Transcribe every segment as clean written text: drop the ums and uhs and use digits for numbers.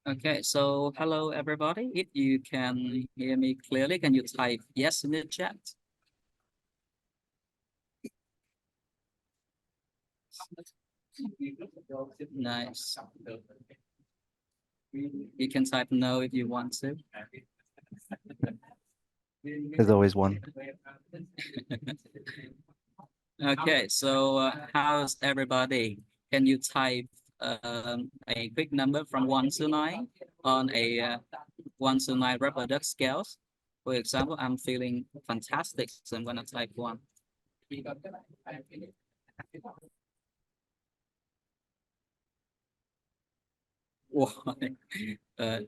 Okay, so hello everybody. If you can hear me clearly, can you type yes in the chat? Nice. You can type no if you want to. There's always one. Okay, so how's everybody? Can you type a quick number from 1 to 9 on a 1 to 9 rubber duck scales? For example, I'm feeling fantastic, so I'm gonna type 1. Why? Uh,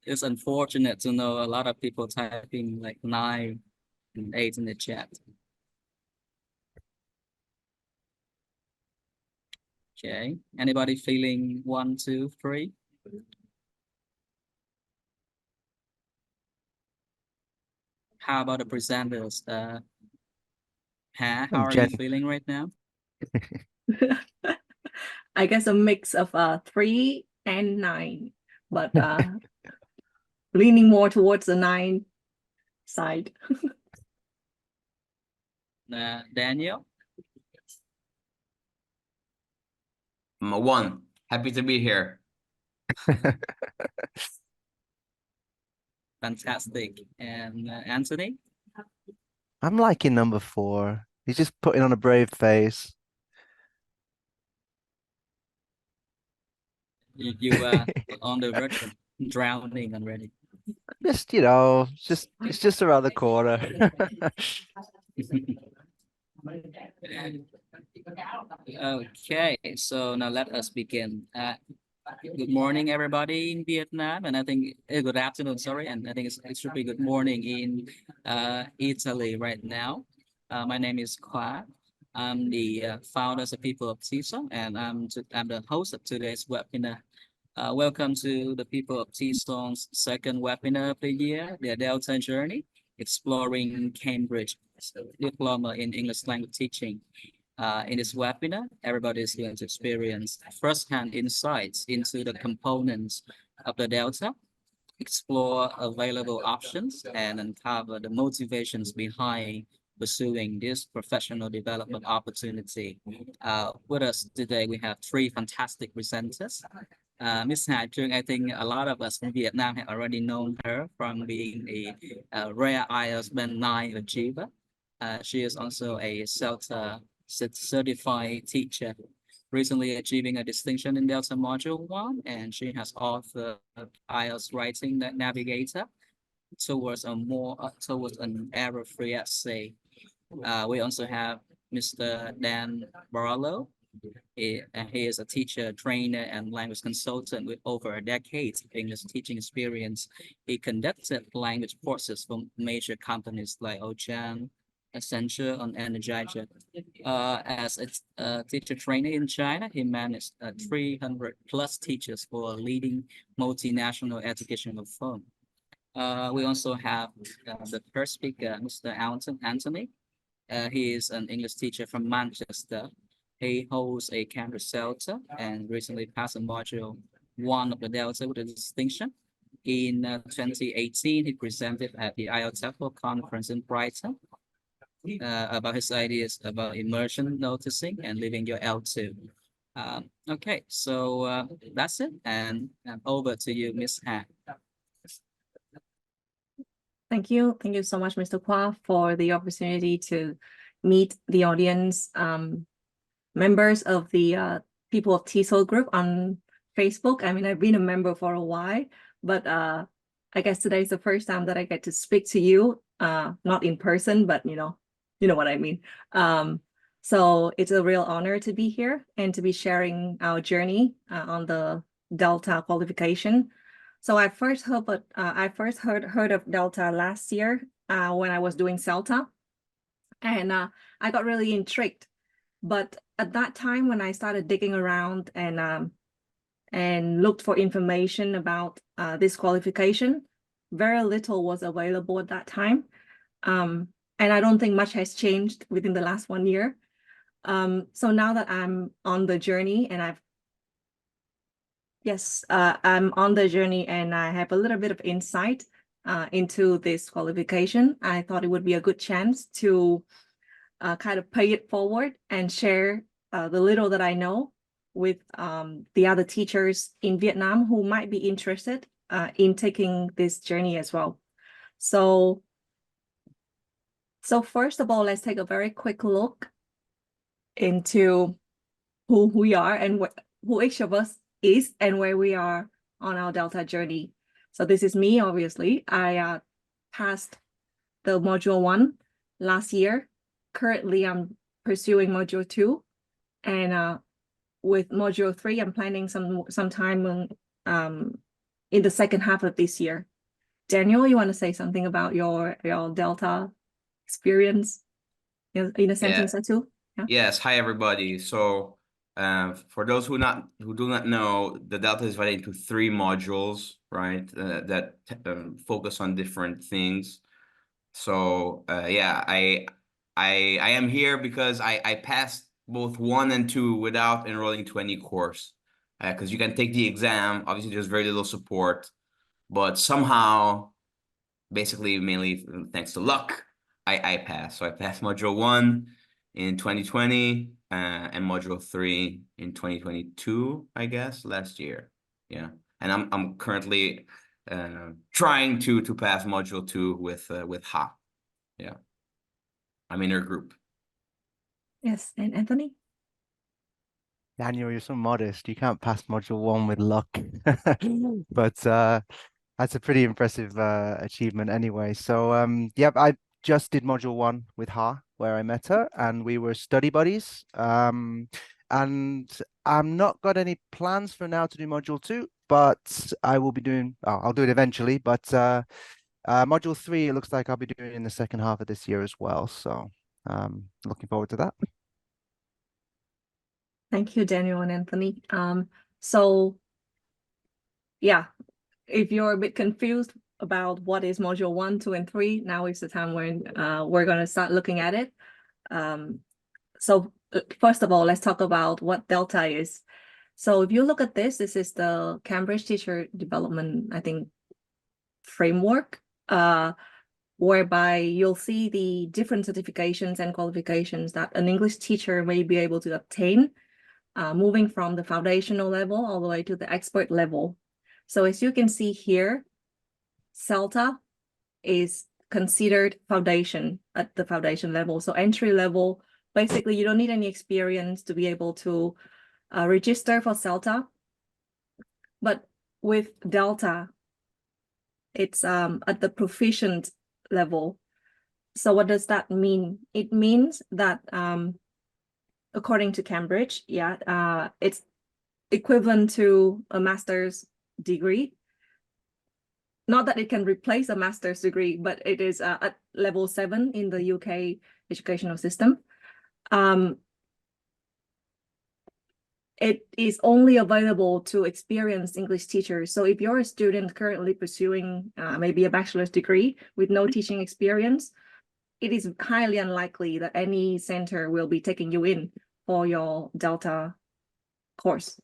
it's unfortunate to know a lot of people typing like 9 and 8 in the chat. Okay. Anybody feeling 1, 2, 3? How about the presenters? Ha, how I'm are you Jen. feeling right now? I guess a mix of 3 and 9, but leaning more towards the 9 side. Daniel? I'm a 1. Happy to be here. Fantastic. And Anthony? I'm liking number 4. He's just putting on a brave face. You on the verge of drowning already. Just, it's just around the corner. Okay, so now let us begin. Good morning, everybody in Vietnam, and I think good afternoon. Sorry, and I think it should be good morning in Italy right now. My name is Khoa. I'm the founders of People of TESOL, and I'm the host of today's webinar. Welcome to the People of TESOL's second webinar of the year, the Delta Journey, exploring Cambridge Diploma in English Language Teaching. In this webinar, everybody is going to experience first-hand insights into the components of the Delta, explore available options, and uncover the motivations behind pursuing this professional development opportunity. With us today, we have 3 fantastic presenters. Miss Ha Trung, I think a lot of us in Vietnam have already known her from being a rare IELTS Band 9 achiever. She is also a certified teacher, recently achieving a distinction in Delta Module 1, and she has authored IELTS Writing Navigator towards an error-free essay. We also have Mr. Dan Barolo. He is a teacher, trainer, and language consultant with over a decade of English teaching experience. He conducted language courses for major companies like Ochan, Accenture, and Energizer. As a teacher trainer in China, he managed 300 plus teachers for a leading multinational educational firm. We also have the first speaker, Mr. Anthony. He is an English teacher from Manchester. He holds a Cambridge Delta and recently passed a module 1 of the Delta with a distinction. In 2018, he presented at the IELTS conference in Brighton about his ideas about immersion noticing and living your L2. Okay, so that's it, and over to you, Miss Ha. Thank you. Thank you so much, Mr. Khoa, for the opportunity to meet the audience, members of the People of TESOL group on Facebook. I mean, I've been a member for a while, but I guess today is the first time that I get to speak to you, not in person, but you know what I mean. So it's a real honor to be here and to be sharing our journey on the Delta qualification. So I first heard of Delta last year when I was doing CELTA, and I got really intrigued. But at that time, when I started digging around and looked for information about this qualification, very little was available at that time. And I don't think much has changed within the last 1 year. So now that I'm on the journey and I've Yes, I'm on the journey and I have a little bit of insight into this qualification. I thought it would be a good chance to kind of pay it forward and share the little that I know with the other teachers in Vietnam who might be interested in taking this journey as well. So first of all, let's take a very quick look into who we are and who each of us is and where we are on our Delta journey. So this is me, obviously. I passed the module 1 last year. Currently, I'm pursuing module 2, and with module 3, I'm planning some time in the second half of this year. Daniel, you want to say something about your Delta experience in a sentence or two? Yeah. Yes. Hi, everybody. So, for those who do not know, the Delta is divided into 3 modules, right? That focus on different things. So, yeah, I am here because I passed both 1 and 2 without enrolling to any course. Because you can take the exam. Obviously, there's very little support, but somehow, basically, mainly thanks to luck, I passed. So I passed module 1 in 2020 and module 3 in 2022, I guess, last year. Yeah. And I'm currently trying to pass module 2 with Ha. Yeah. I'm in her group. Yes, and Anthony? Daniel, you're so modest. You can't pass module 1 with luck. But that's a pretty impressive achievement anyway. So yep, I just did module 1 with Ha, where I met her, and we were study buddies. And I'm not got any plans for now to do module 2, but I will be doing, I'll do it eventually, but module 3, it looks like I'll be doing in the second half of this year as well. So looking forward to that. Thank you, Daniel and Anthony. So yeah, if you're a bit confused about what is module 1, 2, and 3, now is the time when we're going to start looking at it. So first of all, let's talk about what Delta is. So if you look at this is the Cambridge Teacher Development, I think, framework, whereby you'll see the different certifications and qualifications that an English teacher may be able to obtain, moving from the foundational level all the way to the expert level. So as you can see here, CELTA is considered foundation at the foundation level. So entry level, basically you don't need any experience to be able to register for CELTA. But with Delta, it's at the proficient level. So what does that mean? It means that according to Cambridge, it's equivalent to a master's degree. Not that it can replace a master's degree, but it is at level 7 in the UK educational system. It is only available to experienced English teachers. So if you're a student currently pursuing maybe a bachelor's degree with no teaching experience, it is highly unlikely that any center will be taking you in for your Delta course.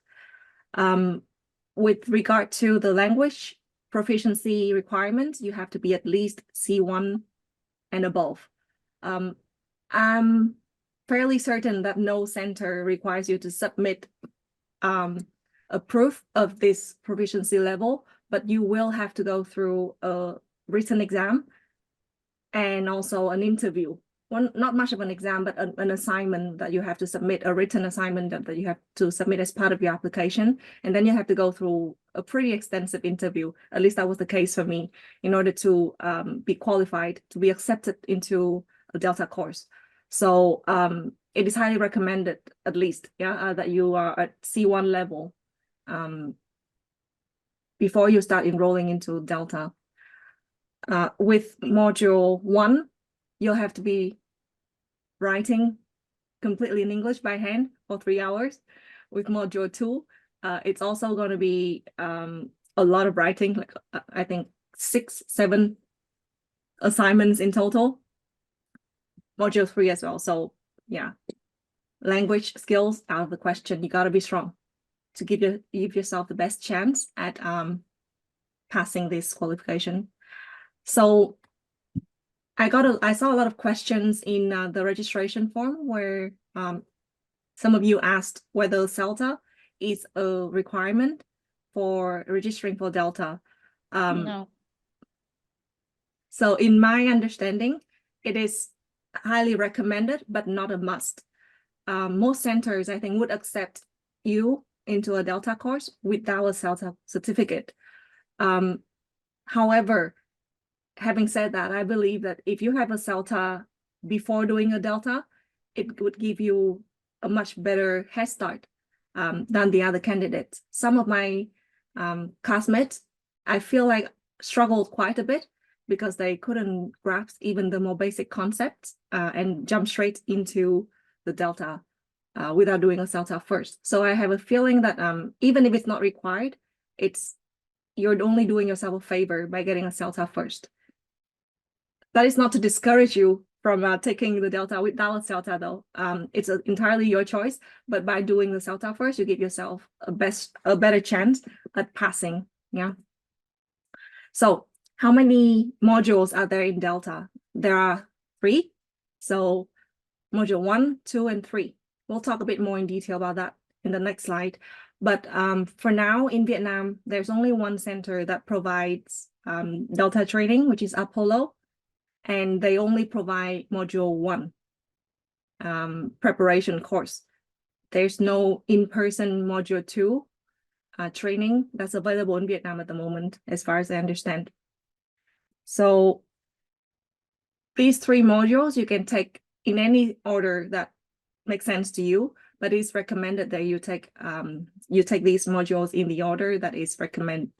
With regard to the language proficiency requirements, you have to be at least C1 and above. I'm fairly certain that no center requires you to submit a proof of this proficiency level, but you will have to go through a written exam and also an interview. Not much of an exam, but an assignment that you have to submit, a written assignment that you have to submit as part of your application. And then you have to go through a pretty extensive interview. At least that was the case for me, in order to be qualified to be accepted into a Delta course. So it is highly recommended, at least, that you are at C1 level before you start enrolling into Delta. With module 1, you'll have to be writing completely in English by hand for 3 hours. With module 2, it's also going to be a lot of writing, like I think 6, 7 assignments in total. Module 3 as well. So yeah, language skills out of the question. You got to be strong to give yourself the best chance at passing this qualification. So I saw a lot of questions in the registration form where some of you asked whether CELTA is a requirement for registering for Delta. No. So in my understanding, it is highly recommended, but not a must. Most centers, I think, would accept you into a Delta course without a CELTA certificate. However, having said that, I believe that if you have a CELTA before doing a Delta, it would give you a much better head start than the other candidates. Some of my classmates, I feel like struggled quite a bit because they couldn't grasp even the more basic concepts and jump straight into the Delta without doing a CELTA first. So I have a feeling that even if it's not required, you're only doing yourself a favor by getting a CELTA first. That is not to discourage you from taking the Delta without a CELTA though. It's entirely your choice, but by doing the CELTA first, you give yourself a better chance at passing, yeah? So how many modules are there in Delta? There are 3. So module 1, 2, and 3. We'll talk a bit more in detail about that in the next slide. But for now in Vietnam, there's only one center that provides Delta training, which is Apollo. And they only provide module 1 preparation course. There's no in-person module 2 training that's available in Vietnam at the moment, as far as I understand. So these 3 modules you can take in any order that makes sense to you, but it's recommended that you take these modules in the order that is recommended.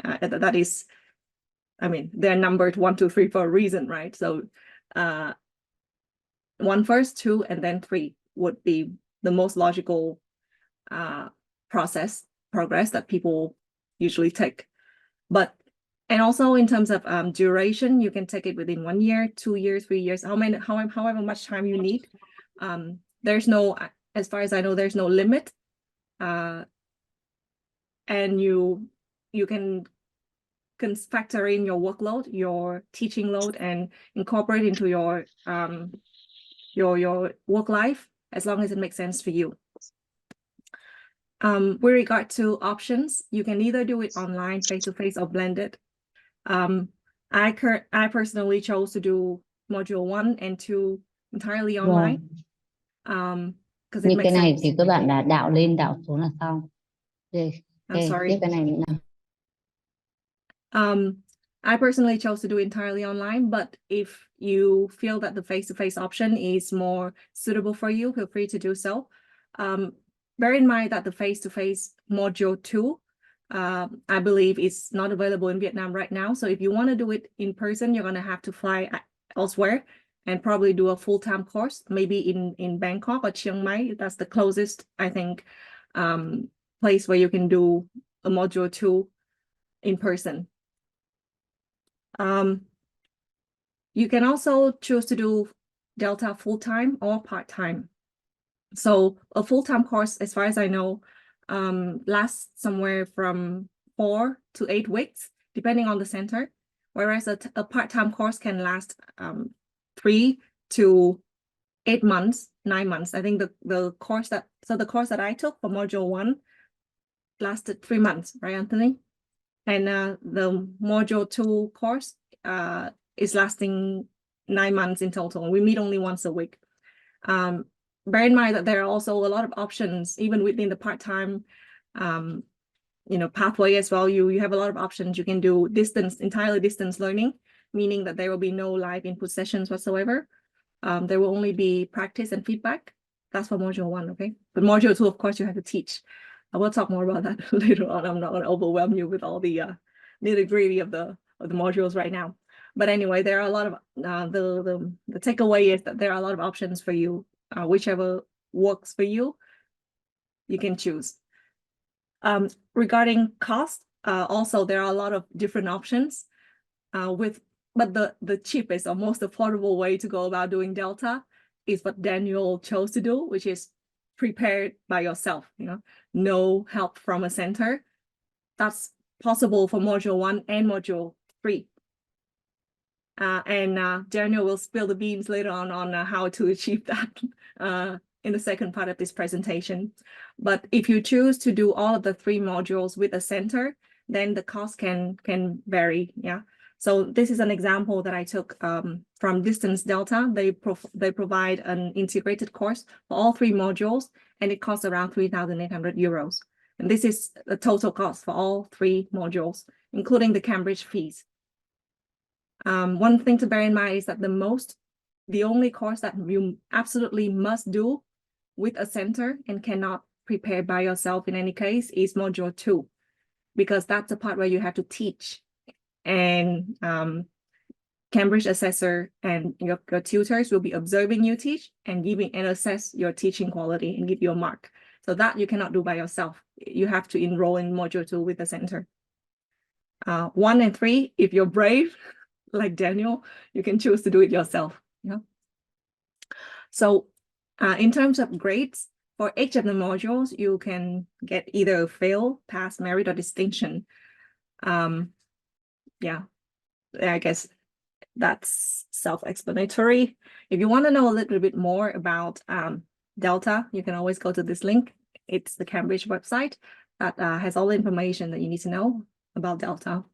I mean, they're numbered 1, 2, 3 for a reason, right? So 1 first, 2, and then 3 would be the most logical progress that people usually take. And also in terms of duration, you can take it within 1 year, 2 years, 3 years, however much time you need. There's no, as far as I know, there's no limit. And you can factor in your workload, your teaching load, and incorporate into your work life as long as it makes sense for you. With regard to options, you can either do it online, face-to-face, or blended. I personally chose to do module 1 and 2 entirely online. Because it Như makes cái này sense. thì các bạn đã đạo lên đạo xuống là xong. I'm sorry. Tiếp cái này nữa nào. I personally chose to do entirely online, but if you feel that the face-to-face option is more suitable for you, feel free to do so. Bear in mind that the face-to-face module 2, I believe is not available in Vietnam right now. So if you want to do it in person, you're going to have to fly elsewhere and probably do a full-time course, maybe in Bangkok or Chiang Mai. That's the closest, I think, place where you can do a module 2 in person. You can also choose to do Delta full-time or part-time. So a full-time course, as far as I know, lasts somewhere from 4 to 8 weeks, depending on the center, whereas a part-time course can last 3 to 8 months, 9 months. I think the course that I took for module 1 lasted 3 months, right, Anthony? And the module 2 course is lasting 9 months in total. We meet only once a week. Bear in mind that there are also a lot of options, even within the part-time pathway as well. You have a lot of options. You can do entirely distance learning, meaning that there will be no live input sessions whatsoever. There will only be practice and feedback. That's for module 1, okay? But module 2, of course, you have to teach. I will talk more about that later on. I'm not going to overwhelm you with all the nitty-gritty of the modules right now. But anyway, there are a lot of the takeaway is that there are a lot of options for you. Whichever works for you, you can choose. Regarding cost, also there are a lot of different options. But the cheapest or most affordable way to go about doing Delta is what Daniel chose to do, which is prepared by yourself, no help from a center. That's possible for module 1 and module 3. And Daniel will spill the beans later on how to achieve that in the second part of this presentation. But if you choose to do all of the 3 modules with a center, then the cost can vary. Yeah. So this is an example that I took from Distance Delta. They provide an integrated course for all 3 modules, and it costs around 3,800 euros. And this is the total cost for all 3 modules, including the Cambridge fees. One thing to bear in mind is that the only course that you absolutely must do with a center and cannot prepare by yourself in any case is module 2, because that's the part where you have to teach. And Cambridge assessor and your tutors will be observing you teach and assess your teaching quality and give you a mark. So that you cannot do by yourself. You have to enroll in module 2 with the center. 1 and 3, if you're brave, like Daniel, you can choose to do it yourself. Yeah. So in terms of grades, for each of the modules, you can get either fail, pass, merit, or distinction. Yeah, I guess that's self-explanatory. If you want to know a little bit more about Delta, you can always go to this link. It's the Cambridge website that has all the information that you need to know about Delta.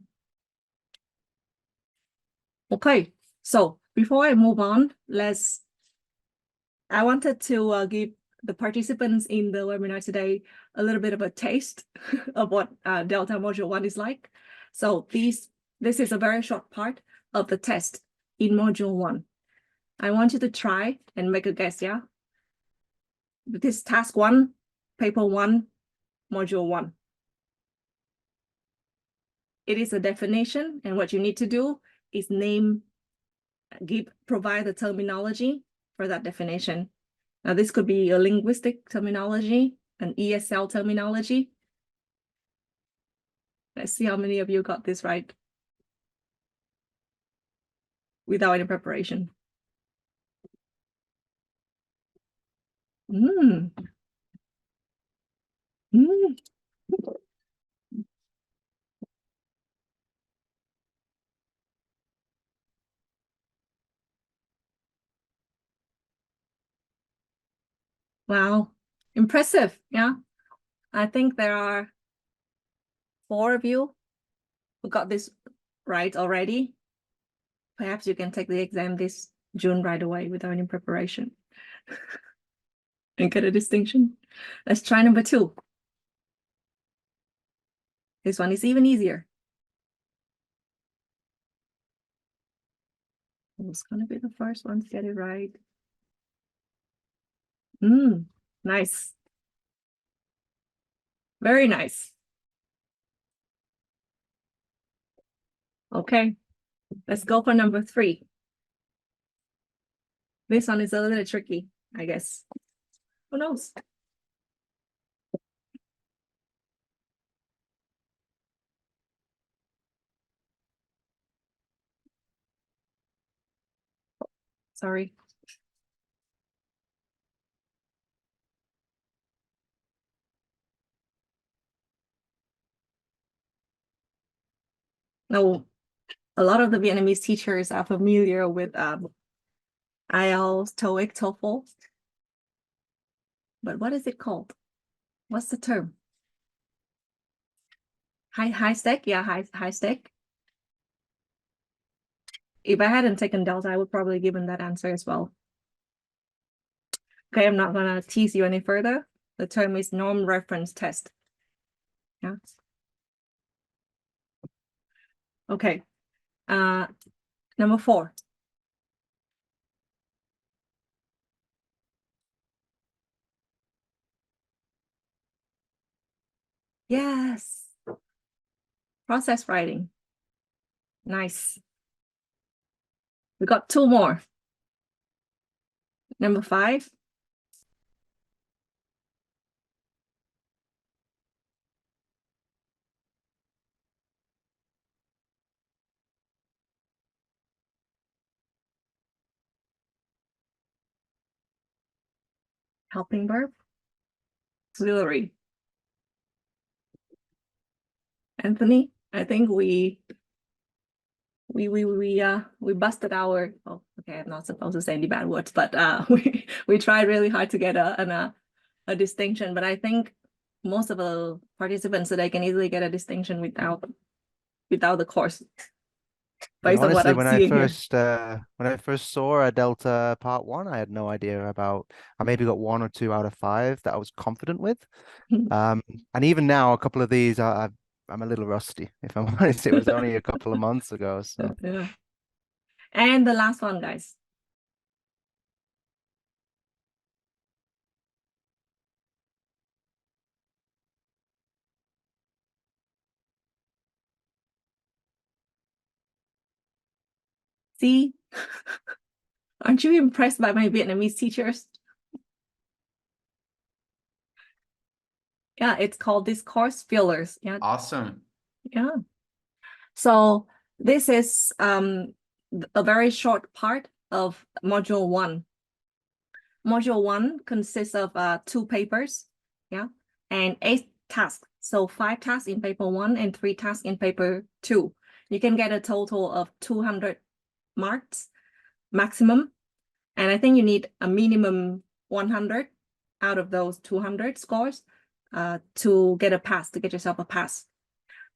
Okay, so before I move on, I wanted to give the participants in the webinar today a little bit of a taste of what Delta Module 1 is like. So this is a very short part of the test in Module 1. I want you to try and make a guess, yeah? This is task 1, paper 1, Module 1. It is a definition, and what you need to do is provide the terminology for that definition. Now, this could be a linguistic terminology, an ESL terminology. Let's see how many of you got this right without any preparation. Wow, impressive. Yeah, I think there are 4 of you who got this right already. Perhaps you can take the exam this June right away without any preparation and get a distinction. Let's try number 2. This one is even easier. Who's gonna be the first one to get it right? Nice. Very nice. Okay, let's go for number 3. This one is a little tricky, I guess. Who knows? Sorry. No, a lot of the Vietnamese teachers are familiar with IELTS, TOEIC, TOEFL. But what is it called? What's the term? High stake? Yeah, high stake. If I hadn't taken Delta, I would probably given that answer as well. Okay, I'm not gonna tease you any further. The term is norm reference test. Yeah. Okay. Number 4. Yes. Process writing. Nice. We got 2 more. Number 5. Helping verb. auxiliary. Anthony, I think we busted our, oh, okay, I'm not supposed to say any bad words, but we tried really hard to get a distinction, but I think most of the participants today can easily get a distinction without the course, based on what Honestly, I'm when seeing here. when I first saw a Delta Part 1, I had no idea about. I maybe got 1 or 2 out of 5 that I was confident with. And even now, a couple of these, I'm a little rusty, if I'm honest. It was only a couple of months ago, so. Yeah. And the last one, guys. See, aren't you impressed by my Vietnamese teachers? Yeah, it's called discourse fillers. Yeah, Awesome. yeah. So this is a very short part of module 1. Module 1 consists of 2 papers, yeah, and 8 tasks. So 5 tasks in paper 1 and 3 tasks in paper 2. You can get a total of 200 marks maximum. And I think you need a minimum 100 out of those 200 scores to get a pass, to get yourself a pass.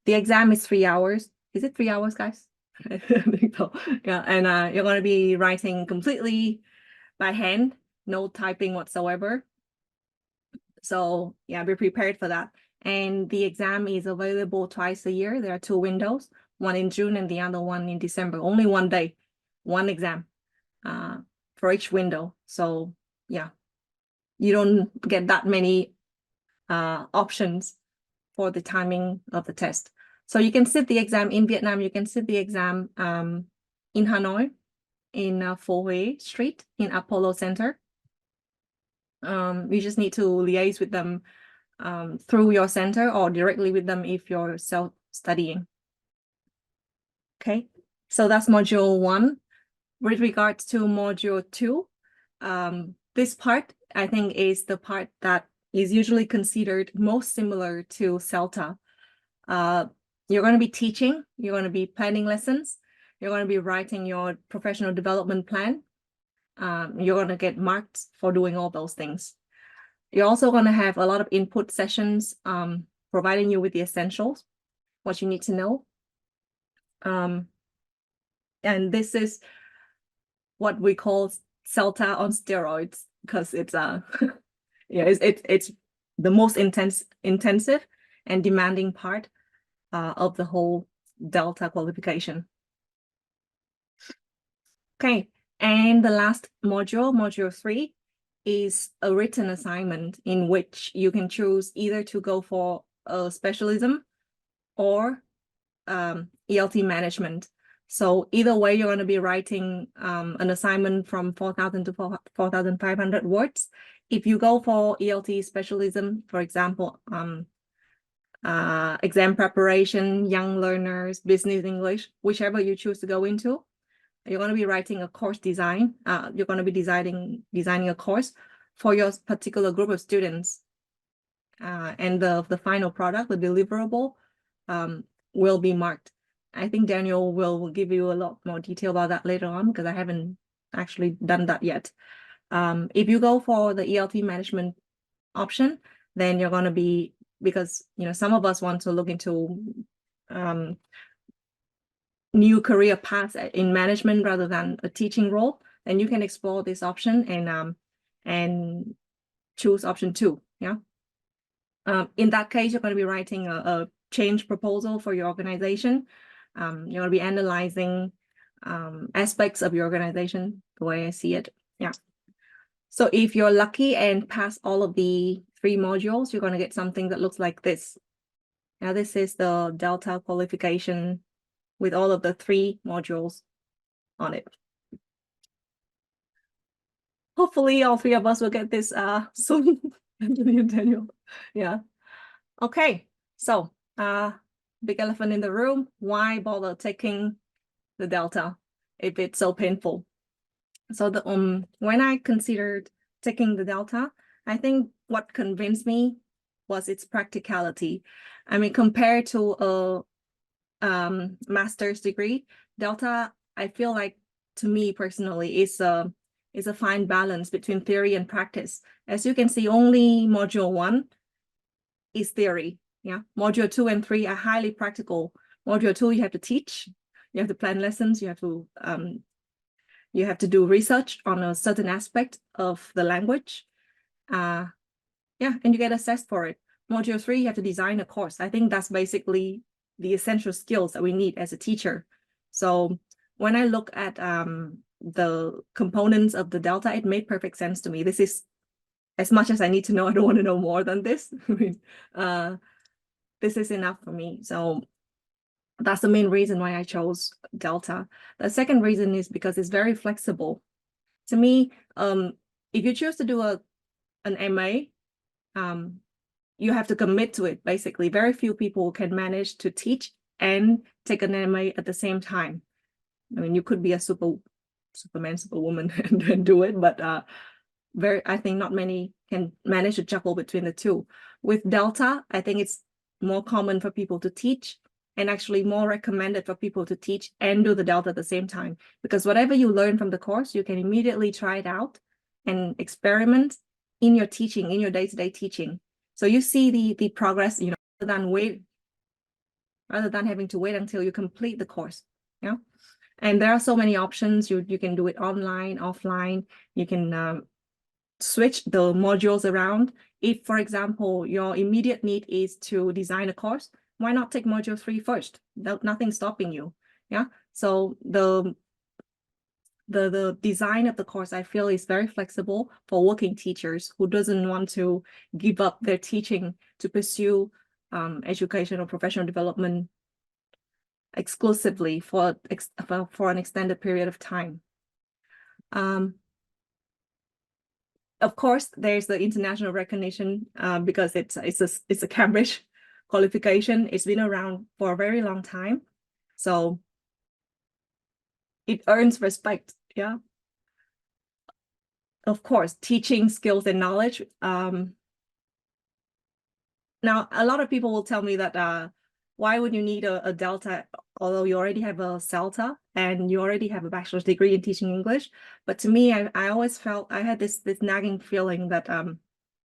The exam is 3 hours. Is it 3 hours, guys? I think so. Yeah, and you're going to be writing completely by hand, no typing whatsoever. So yeah, be prepared for that. And the exam is available twice a year. There are 2 windows, one in June and the other one in December. Only one day, one exam for each window. So yeah, you don't get that many options for the timing of the test. So you can sit the exam in Vietnam. You can sit the exam in Hanoi, in Pho Huế Street, in Apollo Center. You just need to liaise with them through your center or directly with them if you're self-studying. Okay, so that's module 1. With regards to module 2, this part, I think, is the part that is usually considered most similar to CELTA. You're going to be teaching, you're going to be planning lessons, you're going to be writing your professional development plan. You're going to get marked for doing all those things. You're also going to have a lot of input sessions, providing you with the essentials, what you need to know. And this is what we call CELTA on steroids, because it's yeah, it's the most intensive and demanding part of the whole Delta qualification. Okay, and the last module, module 3, is a written assignment in which you can choose either to go for a specialism or ELT management. So either way, you're going to be writing an assignment from 4,000 to 4,500 words. If you go for ELT specialism, for example, exam preparation, young learners, business English, whichever you choose to go into, you're going to be writing a course design. You're going to be designing a course for your particular group of students. And the final product, the deliverable, will be marked. I think Daniel will give you a lot more detail about that later on, because I haven't actually done that yet. If you go for the ELT management option, then you're going to be, because some of us want to look into new career paths in management rather than a teaching role, then you can explore this option and choose option 2. Yeah. In that case, you're going to be writing a change proposal for your organization. You're going to be analyzing aspects of your organization, the way I see it. Yeah. So if you're lucky and pass all of the 3 modules, you're going to get something that looks like this. Now, this is the Delta qualification with all of the 3 modules on it. Hopefully, all 3 of us will get this soon. Anthony and Daniel. Yeah. Okay. So, big elephant in the room. Why bother taking the Delta if it's so painful? So when I considered taking the Delta, I think what convinced me was its practicality. I mean, compared to a master's degree, Delta, I feel like, to me personally, is a fine balance between theory and practice. As you can see, only module 1 is theory. Yeah, module 2 and 3 are highly practical. Module 2, you have to teach, you have to plan lessons, you have to do research on a certain aspect of the language. Yeah, and you get assessed for it. Module 3, you have to design a course. I think that's basically the essential skills that we need as a teacher. So when I look at the components of the Delta, it made perfect sense to me. This is as much as I need to know. I don't want to know more than this. I mean, this is enough for me. So that's the main reason why I chose Delta. The second reason is because it's very flexible. To me, if you choose to do an MA, you have to commit to it, basically. Very few people can manage to teach and take an MA at the same time. I mean, you could be a Superman, Superwoman and do it, but I think not many can manage to juggle between the two. With Delta, I think it's more common for people to teach, and actually more recommended for people to teach and do the Delta at the same time, because whatever you learn from the course, you can immediately try it out and experiment in your teaching, in your day-to-day teaching. So you see the progress, you know, rather than having to wait until you complete the course. Yeah. And there are so many options. You can do it online, offline. You can switch the modules around. If, for example, your immediate need is to design a course, why not take module 3 first? Nothing stopping you. Yeah. So the design of the course, I feel, is very flexible for working teachers who doesn't want to give up their teaching to pursue education or professional development exclusively for an extended period of time. Of course, there's the international recognition because it's a Cambridge qualification. It's been around for a very long time, so it earns respect. Yeah. Of course, teaching skills and knowledge. Now, a lot of people will tell me that why would you need a Delta, although you already have a CELTA and you already have a bachelor's degree in teaching English? But to me, I always felt I had this nagging feeling that I'm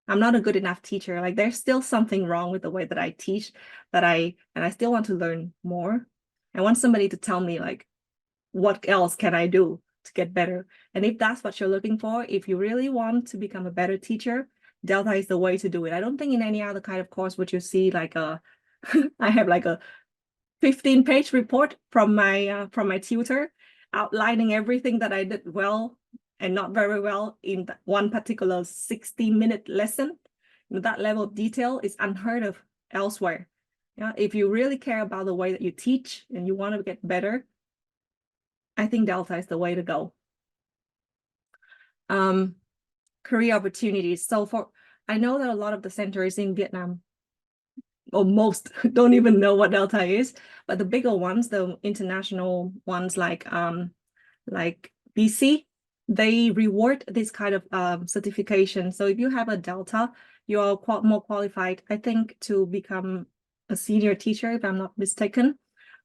not a good enough teacher. Like there's still something wrong with the way that I teach, and I still want to learn more. I want somebody to tell me, like, what else can I do to get better? And if that's what you're looking for, if you really want to become a better teacher, Delta is the way to do it. I don't think in any other kind of course would you see like I have like a 15-page report from my tutor outlining everything that I did well and not very well in one particular 60-minute lesson. That level of detail is unheard of elsewhere. Yeah, if you really care about the way that you teach and you want to get better, I think Delta is the way to go. Career opportunities. So I know that a lot of the centers in Vietnam, or most, don't even know what Delta is, but the bigger ones, the international ones like BC, they reward this kind of certification. So if you have a Delta, you are more qualified, I think, to become a senior teacher, if I'm not mistaken.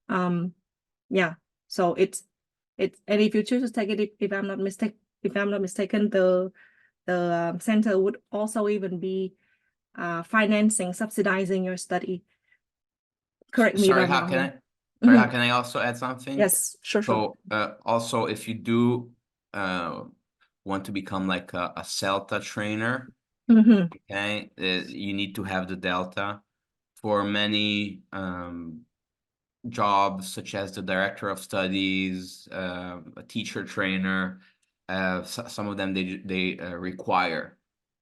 Yeah, so it's and if you choose to take it, if I'm not mistaken, the center would also even be financing, subsidizing your study. Correct me if I'm wrong. Sorry, how can I also add something? Yes, sure. So also, if you do want to become like a CELTA trainer, okay, you need to have the Delta. For many jobs, such as the director of studies, a teacher trainer, some of them they require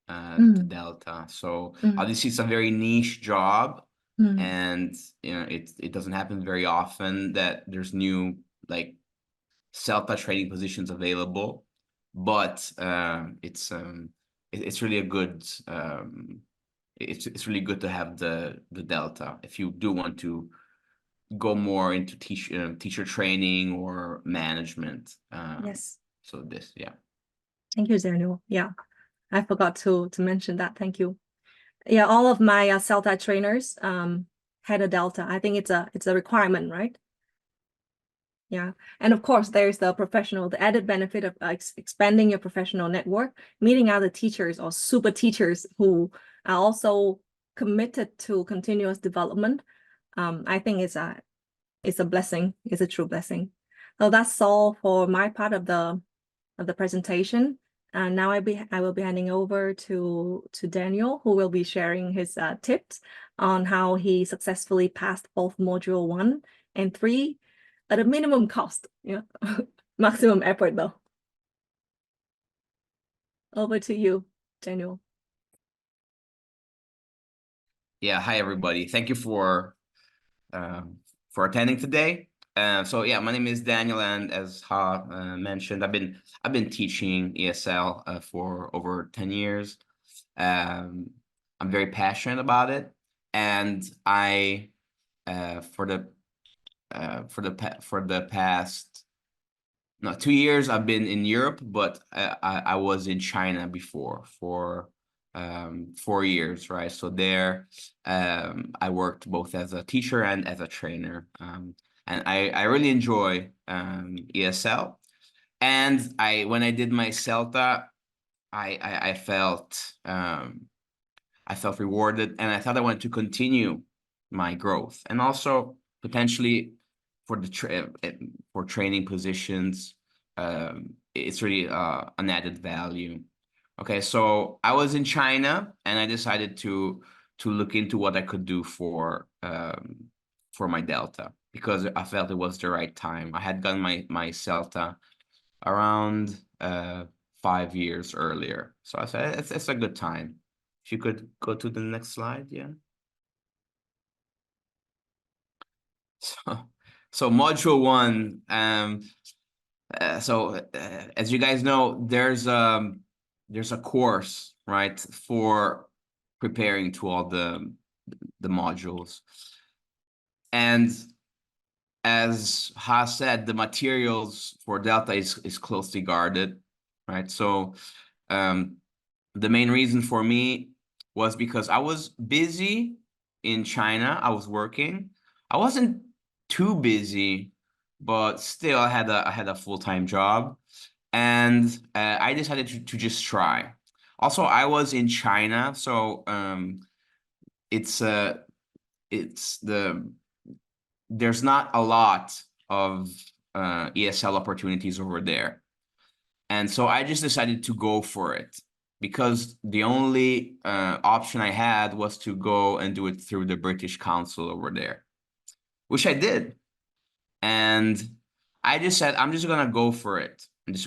the Delta. So obviously it's a very niche job, and you know it doesn't happen very often that there's new like CELTA training positions available, but it's really a good it's really good to have the Delta if you do want to go more into teacher training or management. Yes. So this, yeah. Thank you, Zerno. Yeah, I forgot to mention that. Thank you. Yeah, all of my CELTA trainers had a Delta. I think it's a requirement, right? Yeah, and of course, there's the added benefit of expanding your professional network, meeting other teachers or super teachers who are also committed to continuous development. I think it's a blessing. It's a true blessing. So that's all for my part of the presentation. And now I will be handing over to Daniel, who will be sharing his tips on how he successfully passed both module 1 and 3 at a minimum cost. Yeah, maximum effort though. Over to you, Daniel. Yeah, hi everybody. Thank you for attending today. So yeah, my name is Daniel, and as Ha mentioned, I've been teaching ESL for over 10 years. I'm very passionate about it, and I for the past 2 years I've been in Europe, but I was in China before for 4 years, right? So there I worked both as a teacher and as a trainer, and I really enjoy ESL. And when I did my CELTA, I felt rewarded, and I thought I wanted to continue my growth, and also potentially for for training positions. It's really an added value. Okay, so I was in China, and I decided to look into what I could do for my Delta, because I felt it was the right time. I had gotten my CELTA around 5 years earlier, so I said it's a good time. If you could go to the next slide, yeah. So module 1, as you guys know, there's a course, right, for preparing to all the modules. And as Ha said, the materials for Delta is closely guarded, right? So the main reason for me was because I was busy in China. I was working. I wasn't too busy, but still I had a full-time job, and I decided to just try. Also, I was in China, so there's not a lot of ESL opportunities over there. And so I just decided to go for it, because the only option I had was to go and do it through the British Council over there, which I did. And I just said, I'm just gonna go for it. Because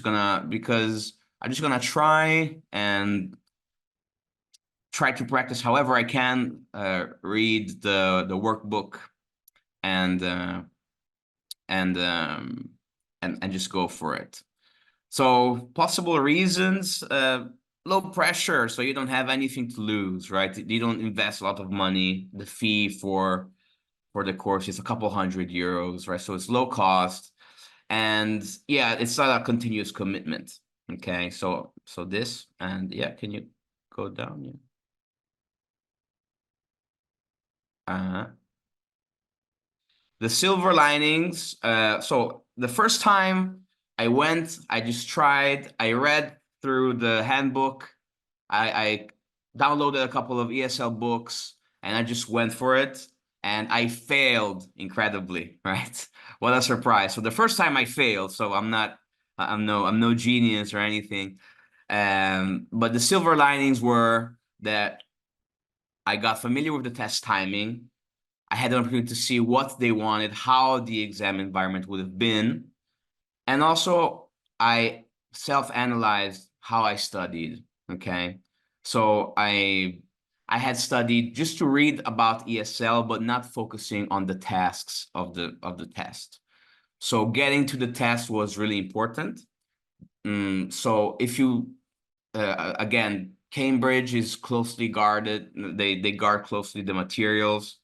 I'm just gonna try to practice however I can, read the workbook, and just go for it. So possible reasons: low pressure, so you don't have anything to lose, right? You don't invest a lot of money. The fee for the course is a couple €100, right? So it's low cost, and yeah, it's not a continuous commitment. Okay, so this, and yeah, can you go down? Yeah. The silver linings. So the first time I went, I just tried. I read through the handbook. I downloaded a couple of ESL books, and I just went for it. And I failed incredibly, right? What a surprise. So the first time I failed, so I'm no genius or anything. But the silver linings were that I got familiar with the test timing. I had an opportunity to see what they wanted, how the exam environment would have been. And also, I self-analyzed how I studied, okay? So I had studied just to read about ESL, but not focusing on the tasks of the test. So getting to the test was really important. So if you, again, Cambridge is closely guarded. They guard closely the materials.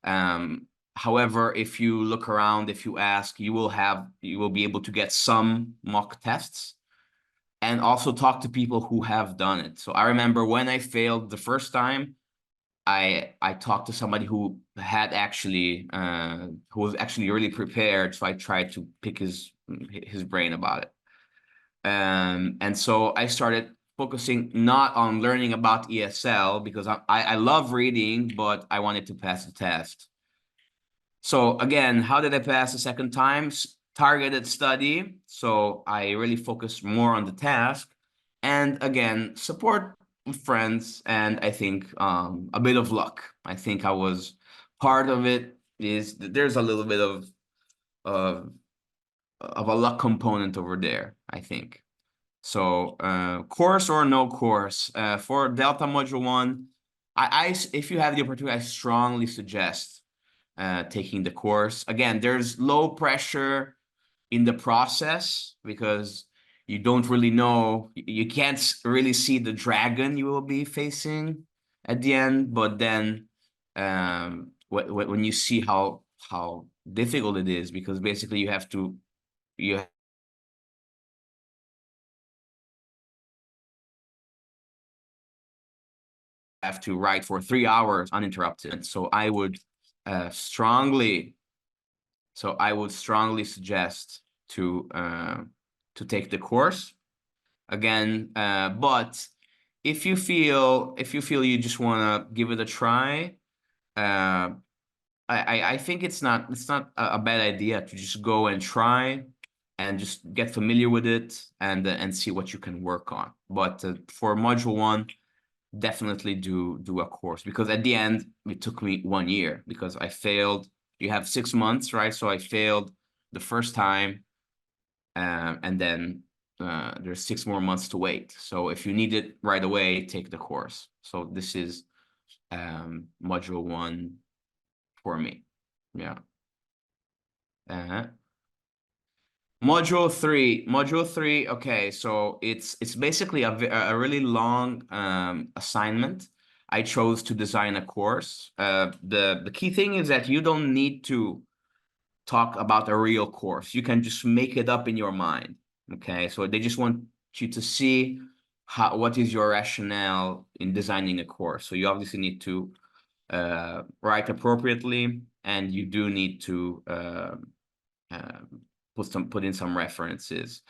However, if you look around, if you ask, you will be able to get some mock tests, and also talk to people who have done it. So I remember when I failed the first time, I talked to somebody who had actually who was actually really prepared, so I tried to pick his brain about it. And so I started focusing not on learning about ESL, because I love reading, but I wanted to pass the test. So again, how did I pass the second time? Targeted study. So I really focused more on the task, and again, support with friends, and I think a bit of luck. I think I was part of it. Is there's a little bit of a luck component over there, I think. So course or no course, for Delta Module 1, if you have the opportunity, I strongly suggest taking the course. Again, there's low pressure in the process because you don't really know, you can't really see the dragon you will be facing at the end, but then when you see how difficult it is, because basically you have to write for 3 hours uninterrupted. So I would strongly suggest to take the course again. But if you feel you just want to give it a try, I think it's not a bad idea to just go and try and just get familiar with it and see what you can work on. But for module 1, definitely do a course, because at the end it took me 1 year because I failed. You have 6 months, right? So I failed the first time, and then there's 6 more months to wait. So if you need it right away, take the course. So this is module 1 for me. Yeah. Module 3. Okay, so it's basically a really long assignment. I chose to design a course. The key thing is that you don't need to talk about a real course. You can just make it up in your mind. Okay, so they just want you to see what is your rationale in designing a course. So you obviously need to write appropriately, and you do need to put in some references.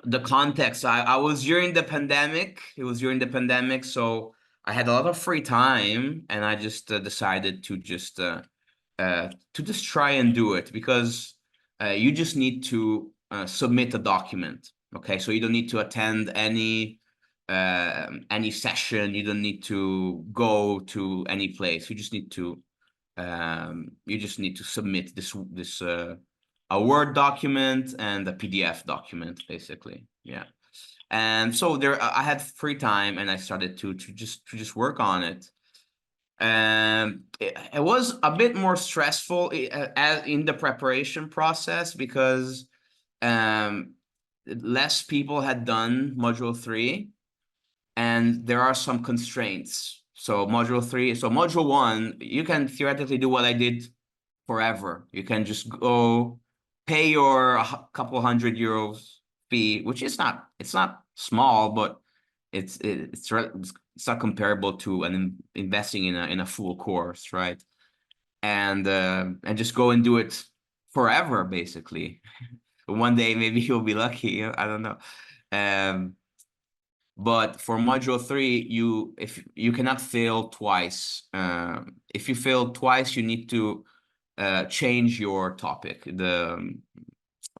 The context, I was during the pandemic. It was during the pandemic, so I had a lot of free time, and I just decided to just try and do it, because you just need to submit a document. Okay, so you don't need to attend any session. You don't need to go to any place. You just need to submit this a Word document and a PDF document, basically. Yeah. And so there, I had free time, and I started to just work on it. And it was a bit more stressful in the preparation process, because less people had done module 3, and there are some constraints. So module 1, you can theoretically do what I did forever. You can just go pay your couple €100 fee, which is it's not small, but it's not comparable to investing in a full course, right? And just go and do it forever, basically. One day maybe you'll be lucky, I don't know. But for module 3, if you cannot fail twice. If you fail twice, you need to change your topic,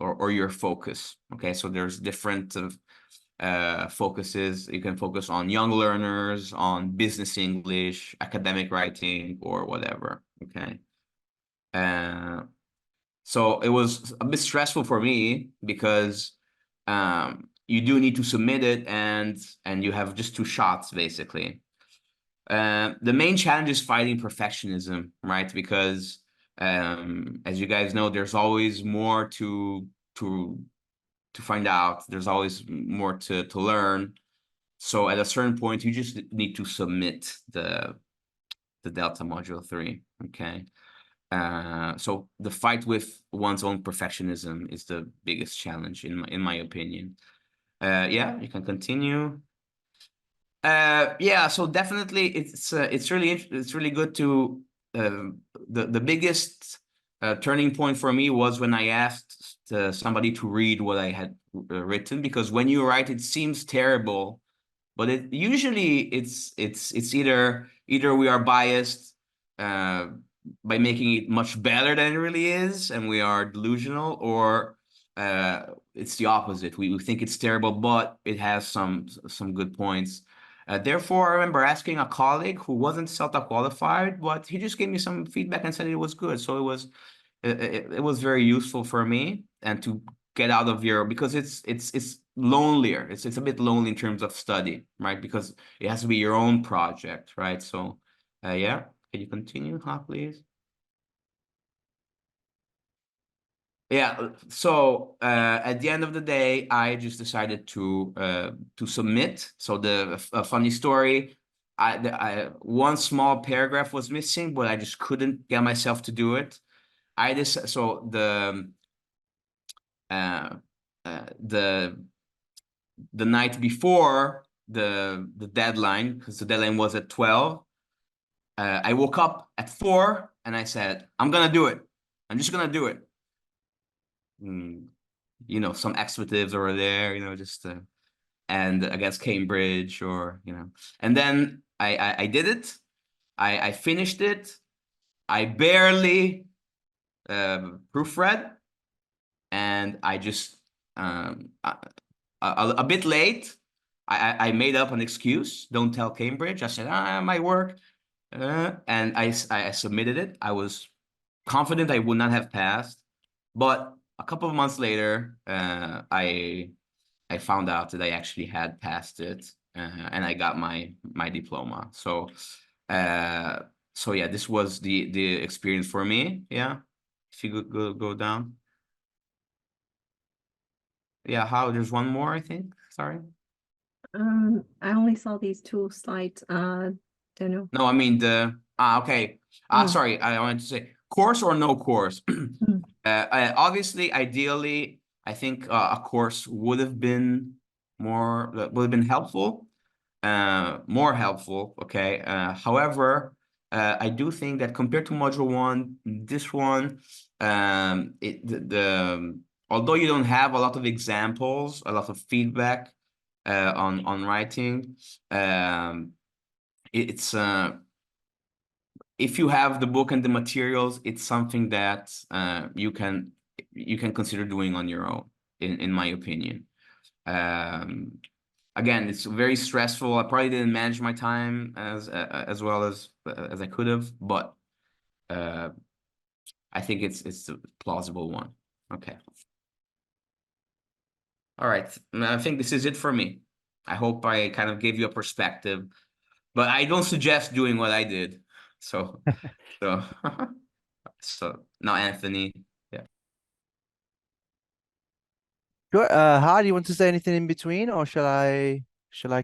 or your focus. Okay, so there's different focuses. You can focus on young learners, on business English, academic writing, or whatever. Okay. So it was a bit stressful for me, because you do need to submit it, and you have just 2 shots, basically. The main challenge is fighting perfectionism, right? Because as you guys know, there's always more to find out. There's always more to learn. So at a certain point, you just need to submit the Delta Module 3. Okay. So the fight with one's own perfectionism is the biggest challenge in my opinion. Yeah, you can continue. Yeah, so definitely it's really it's really good to the biggest turning point for me was when I asked somebody to read what I had written, because when you write it seems terrible, but it usually it's either we are biased uh by making it much better than it really is and we are delusional, or it's the opposite. We think it's terrible, but it has some good points. Therefore, I remember asking a colleague who wasn't CELTA qualified, but he just gave me some feedback and said it was good. So it was very useful for me, and to get out of your, because it's lonelier. It's a bit lonely in terms of study, right? Because it has to be your own project, right? So yeah, can you continue, please? Yeah, so at the end of the day, I just decided to submit. So a funny story, one small paragraph was missing, but I just couldn't get myself to do it. I just so uh, the night before the deadline, because the deadline was at 12, I woke up at 4 and I said, I'm gonna do it. I'm just gonna do it. You know, some expletives over there, you know, just and against Cambridge, or you know, and then I did it. I finished it. I barely proofread, and I just a bit late. I made up an excuse. Don't tell Cambridge. I said, my work, and I submitted it. I was confident I would not have passed, but a couple of months later, I found out that I actually had passed it, and I got my diploma. So yeah, this was the experience for me. Yeah, if you go down. Yeah, how there's one more, I think. Sorry. I only saw these two slides, Daniel. No, I mean okay. Sorry, I wanted to say course or no course. Obviously, ideally, I think a course would have been helpful, more helpful. Okay. However, I do think that compared to module 1, this one, although you don't have a lot of examples, a lot of feedback on writing, it's if you have the book and the materials, it's something that you can consider doing on your own, in my opinion. Again, it's very stressful. I probably didn't manage my time as well as I could have, but I think it's a plausible one. Okay. All right. I think this is it for me. I hope I kind of gave you a perspective, but I don't suggest doing what I did. So so now, Anthony. Yeah. Sure. How do you want to say anything in between, or shall I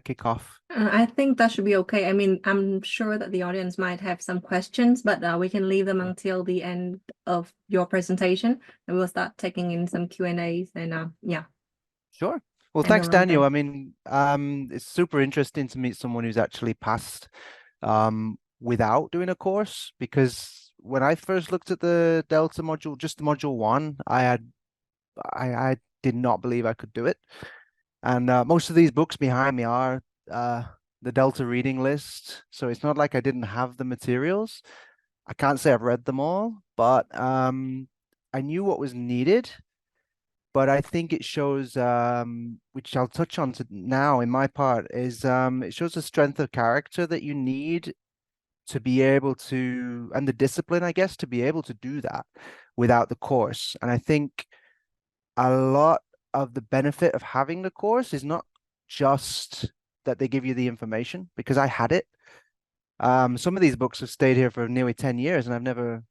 kick off? I think that should be okay. I mean, I'm sure that the audience might have some questions, but we can leave them until the end of your presentation, and we'll start taking in some Q&As, and yeah. Sure. Well, And thanks, around Daniel. there. I mean, it's super interesting to meet someone who's actually passed without doing a course, because when I first looked at the Delta module, just the module 1, I did not believe I could do it. And most of these books behind me are the Delta reading list. So it's not like I didn't have the materials. I can't say I've read them all, but I knew what was needed. But I think it shows, which I'll touch on now in my part, is it shows the strength of character that you need to be able to, and the discipline, I guess, to be able to do that without the course. And I think a lot of the benefit of having the course is not just that they give you the information, because I had it. Some of these books have stayed here for nearly 10 years and I've never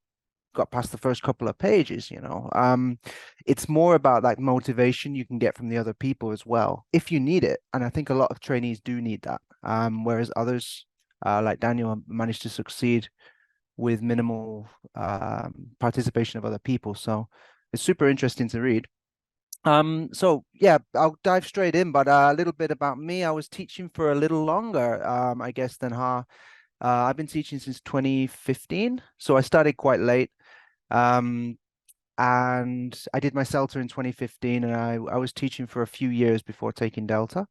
got past the first couple of pages, you know. It's more about like motivation you can get from the other people as well, if you need it. And I think a lot of trainees do need that. Whereas others, like Daniel, managed to succeed with minimal participation of other people. So it's super interesting to read. So yeah, I'll dive straight in, but a little bit about me. I was teaching for a little longer, I guess, than Ha. I've been teaching since 2015, so I started quite late. Um, and I did my CELTA in 2015, and I was teaching for a few years before taking Delta.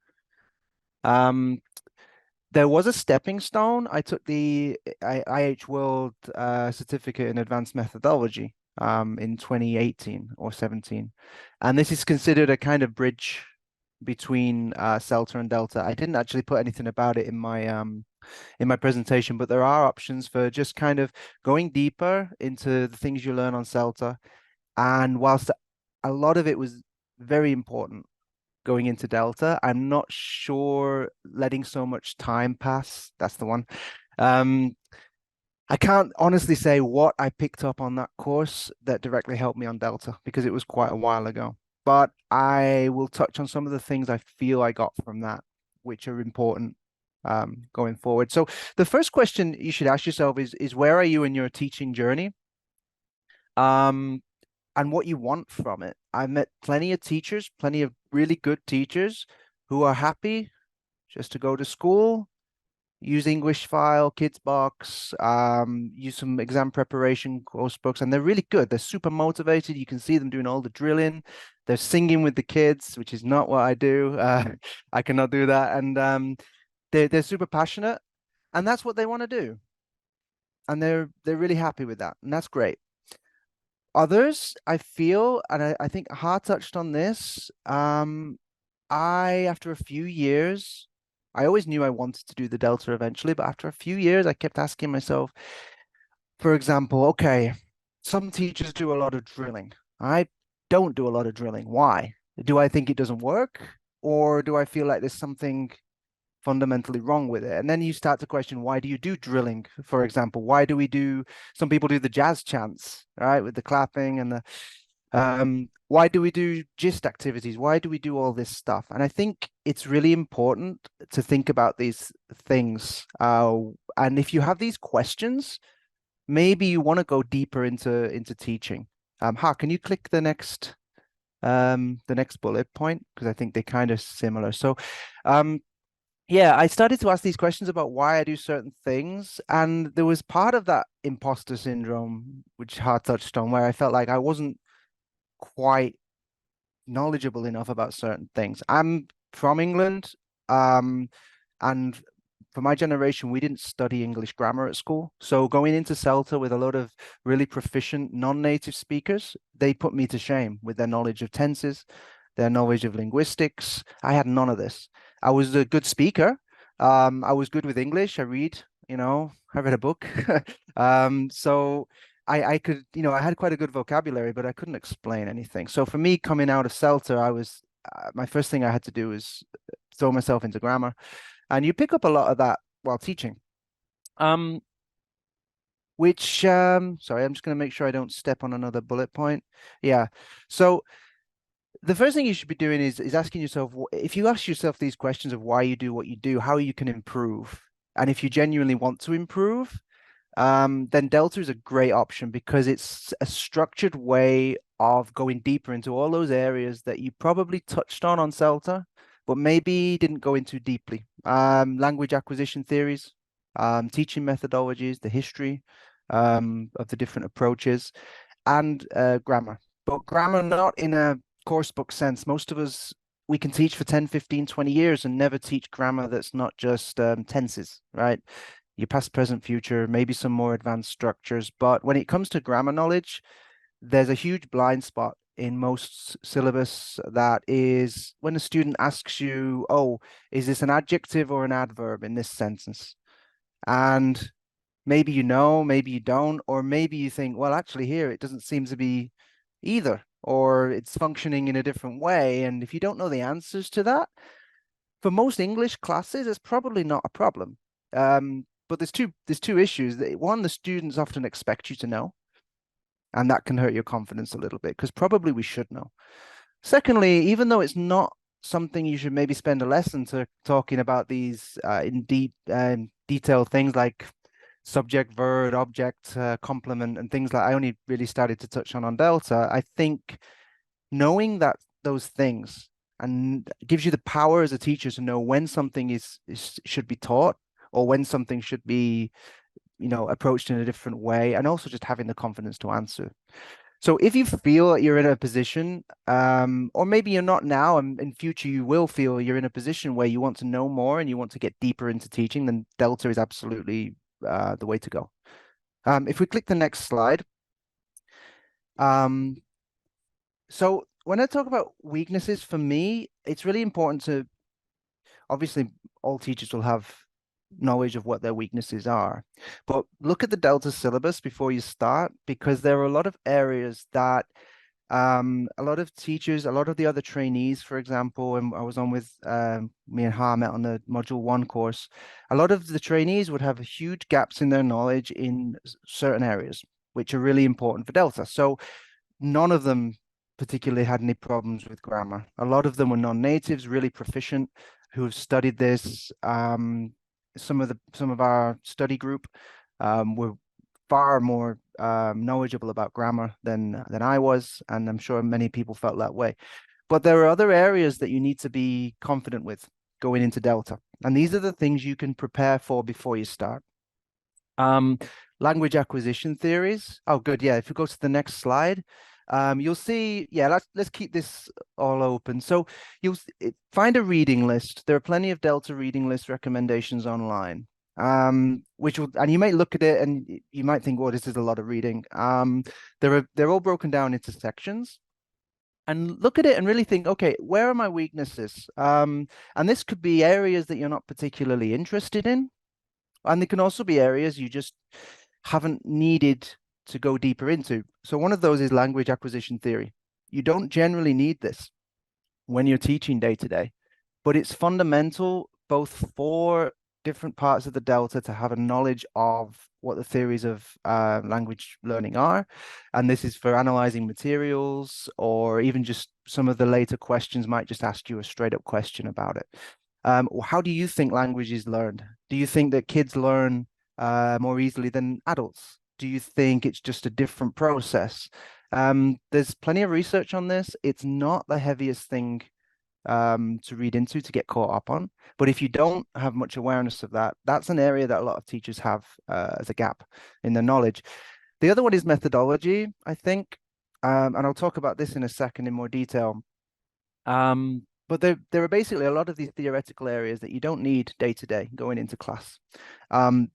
There was a stepping stone. I took the IH World Certificate in Advanced Methodology in 2018 or 17. And this is considered a kind of bridge between CELTA and Delta. I didn't actually put anything about it in my presentation, but there are options for just kind of going deeper into the things you learn on CELTA. And whilst a lot of it was very important going into Delta, I'm not sure letting so much time pass. That's the one. I can't honestly say what I picked up on that course that directly helped me on Delta because it was quite a while ago. But I will touch on some of the things I feel I got from that, which are important going forward. So the first question you should ask yourself is where are you in your teaching journey? And what you want from it. I've met plenty of teachers, plenty of really good teachers who are happy just to go to school, use English file, Kids Box, use some exam preparation course books, and they're really good. They're super motivated. You can see them doing all the drilling. They're singing with the kids, which is not what I do. I cannot do that. And they're super passionate, and that's what they want to do. And they're really happy with that, and that's great. Others, I feel, and I think Ha touched on this. After a few years, I always knew I wanted to do the Delta eventually, but after a few years, I kept asking myself, for example, okay, some teachers do a lot of drilling. I don't do a lot of drilling. Why? Do I think it doesn't work? Or do I feel like there's something fundamentally wrong with it? And then you start to question, why do you do drilling, for example? Why do we do, some people do the jazz chants, right, with the clapping and the why do we do gist activities? Why do we do all this stuff? And I think it's really important to think about these things. And if you have these questions, maybe you want to go deeper into teaching. Ha, can you click the next bullet point? Because I think they're kind of similar. So yeah, I started to ask these questions about why I do certain things. And there was part of that imposter syndrome, which Ha touched on, where I felt like I wasn't quite knowledgeable enough about certain things. I'm from England, and for my generation, we didn't study English grammar at school. So going into CELTA with a lot of really proficient non-native speakers, they put me to shame with their knowledge of tenses, their knowledge of linguistics. I had none of this. I was a good speaker. I was good with English. I read, I read a book. So I could, I had quite a good vocabulary, but I couldn't explain anything. So for me, coming out of CELTA, I was, my first thing I had to do was throw myself into grammar. And you pick up a lot of that while teaching. Sorry, I'm just going to make sure I don't step on another bullet point. Yeah. So the first thing you should be doing is asking yourself, if you ask yourself these questions of why you do what you do, how you can improve. And if you genuinely want to improve, then Delta is a great option because it's a structured way of going deeper into all those areas that you probably touched on CELTA, but maybe didn't go into deeply. Language acquisition theories, teaching methodologies, the history of the different approaches, and grammar. But grammar not in a course book sense. Most of us, we can teach for 10, 15, 20 years and never teach grammar that's not just tenses, right? Your past, present, future, maybe some more advanced structures. But when it comes to grammar knowledge, there's a huge blind spot in most syllabus that is when a student asks you, oh, is this an adjective or an adverb in this sentence? And maybe you know, maybe you don't, or maybe you think, well, actually here it doesn't seem to be either, or it's functioning in a different way. And if you don't know the answers to that, for most English classes, it's probably not a problem. But there's two issues. One, the students often expect you to know, and that can hurt your confidence a little bit because probably we should know. Secondly, even though it's not something you should maybe spend a lesson to talking about these in detailed things like subject, verb, object, complement, and things like I only really started to touch on Delta. I think knowing that those things and gives you the power as a teacher to know when something is should be taught or when something should be, you know, approached in a different way, and also just having the confidence to answer. So if you feel that you're in a position, or maybe you're not now, and in future you will feel you're in a position where you want to know more and you want to get deeper into teaching, then Delta is absolutely the way to go. If we click the next slide. So when I talk about weaknesses, for me, it's really important to, obviously, all teachers will have knowledge of what their weaknesses are, but look at the Delta syllabus before you start, because there are a lot of areas that a lot of teachers, a lot of the other trainees, for example, and I was on with me and Ha met on the Module 1 course, a lot of the trainees would have huge gaps in their knowledge in certain areas, which are really important for Delta. So none of them particularly had any problems with grammar. A lot of them were non-natives, really proficient, who have studied this. Some of our study group were far more knowledgeable about grammar than I was, and I'm sure many people felt that way. But there are other areas that you need to be confident with going into Delta, and these are the things you can prepare for before you start. Language acquisition theories. Oh, good. Yeah, if you go to the next slide, you'll see. Yeah, let's keep this all open. So you'll find a reading list. There are plenty of Delta reading list recommendations online. Which will, and you might look at it and you might think, well, this is a lot of reading. They're all broken down into sections. And look at it and really think, okay, where are my weaknesses? And this could be areas that you're not particularly interested in. And there can also be areas you just haven't needed to go deeper into. So one of those is language acquisition theory. You don't generally need this when you're teaching day to day, but it's fundamental both for different parts of the Delta to have a knowledge of what the theories of language learning are. And this is for analyzing materials, or even just some of the later questions might just ask you a straight up question about it. How do you think language is learned? Do you think that kids learn more easily than adults? Do you think it's just a different process? There's plenty of research on this. It's not the heaviest thing to read into, to get caught up on. But if you don't have much awareness of that, that's an area that a lot of teachers have as a gap in their knowledge. The other one is methodology, I think, and I'll talk about this in a second in more detail. But there are basically a lot of these theoretical areas that you don't need day to day going into class.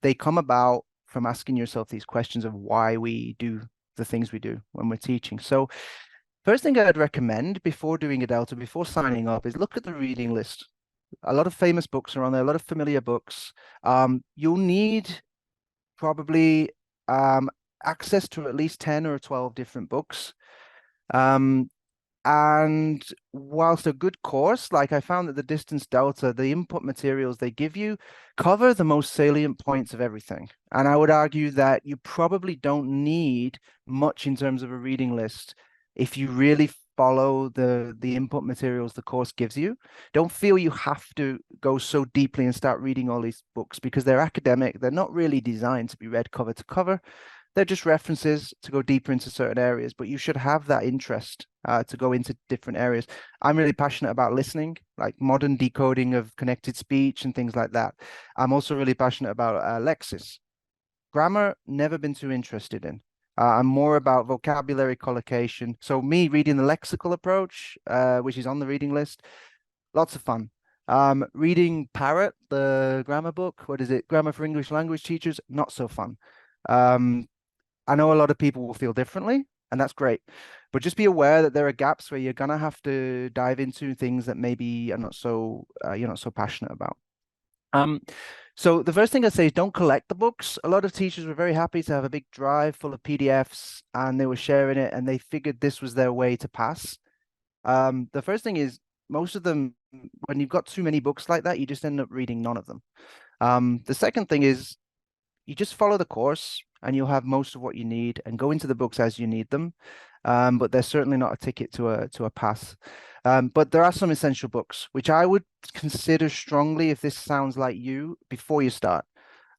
They come about from asking yourself these questions of why we do the things we do when we're teaching. So first thing I'd recommend before doing a Delta, before signing up, is look at the reading list. A lot of famous books are on there, a lot of familiar books. You'll need probably access to at least 10 or 12 different books. And whilst a good course, like I found that the Distance Delta, the input materials they give you cover the most salient points of everything. And I would argue that you probably don't need much in terms of a reading list if you really follow the input materials the course gives you. Don't feel you have to go so deeply and start reading all these books, because they're academic. They're not really designed to be read cover to cover. They're just references to go deeper into certain areas, but you should have that interest to go into different areas. I'm really passionate about listening, like modern decoding of connected speech and things like that. I'm also really passionate about lexis. Grammar, never been too interested in. I'm more about vocabulary collocation. So me reading the lexical approach, which is on the reading list, lots of fun. Reading Parrot, the grammar book, what is it? Grammar for English Language Teachers, not so fun. I know a lot of people will feel differently, and that's great. But just be aware that there are gaps where you're gonna have to dive into things that maybe are not so you're not so passionate about. So the first thing I say is don't collect the books. A lot of teachers were very happy to have a big drive full of PDFs, and they were sharing it, and they figured this was their way to pass. The first thing is, most of them, when you've got too many books like that, you just end up reading none of them. The second thing is, you just follow the course and you'll have most of what you need, and go into the books as you need them. But they're certainly not a ticket to a pass. But there are some essential books, which I would consider strongly, if this sounds like you, before you start.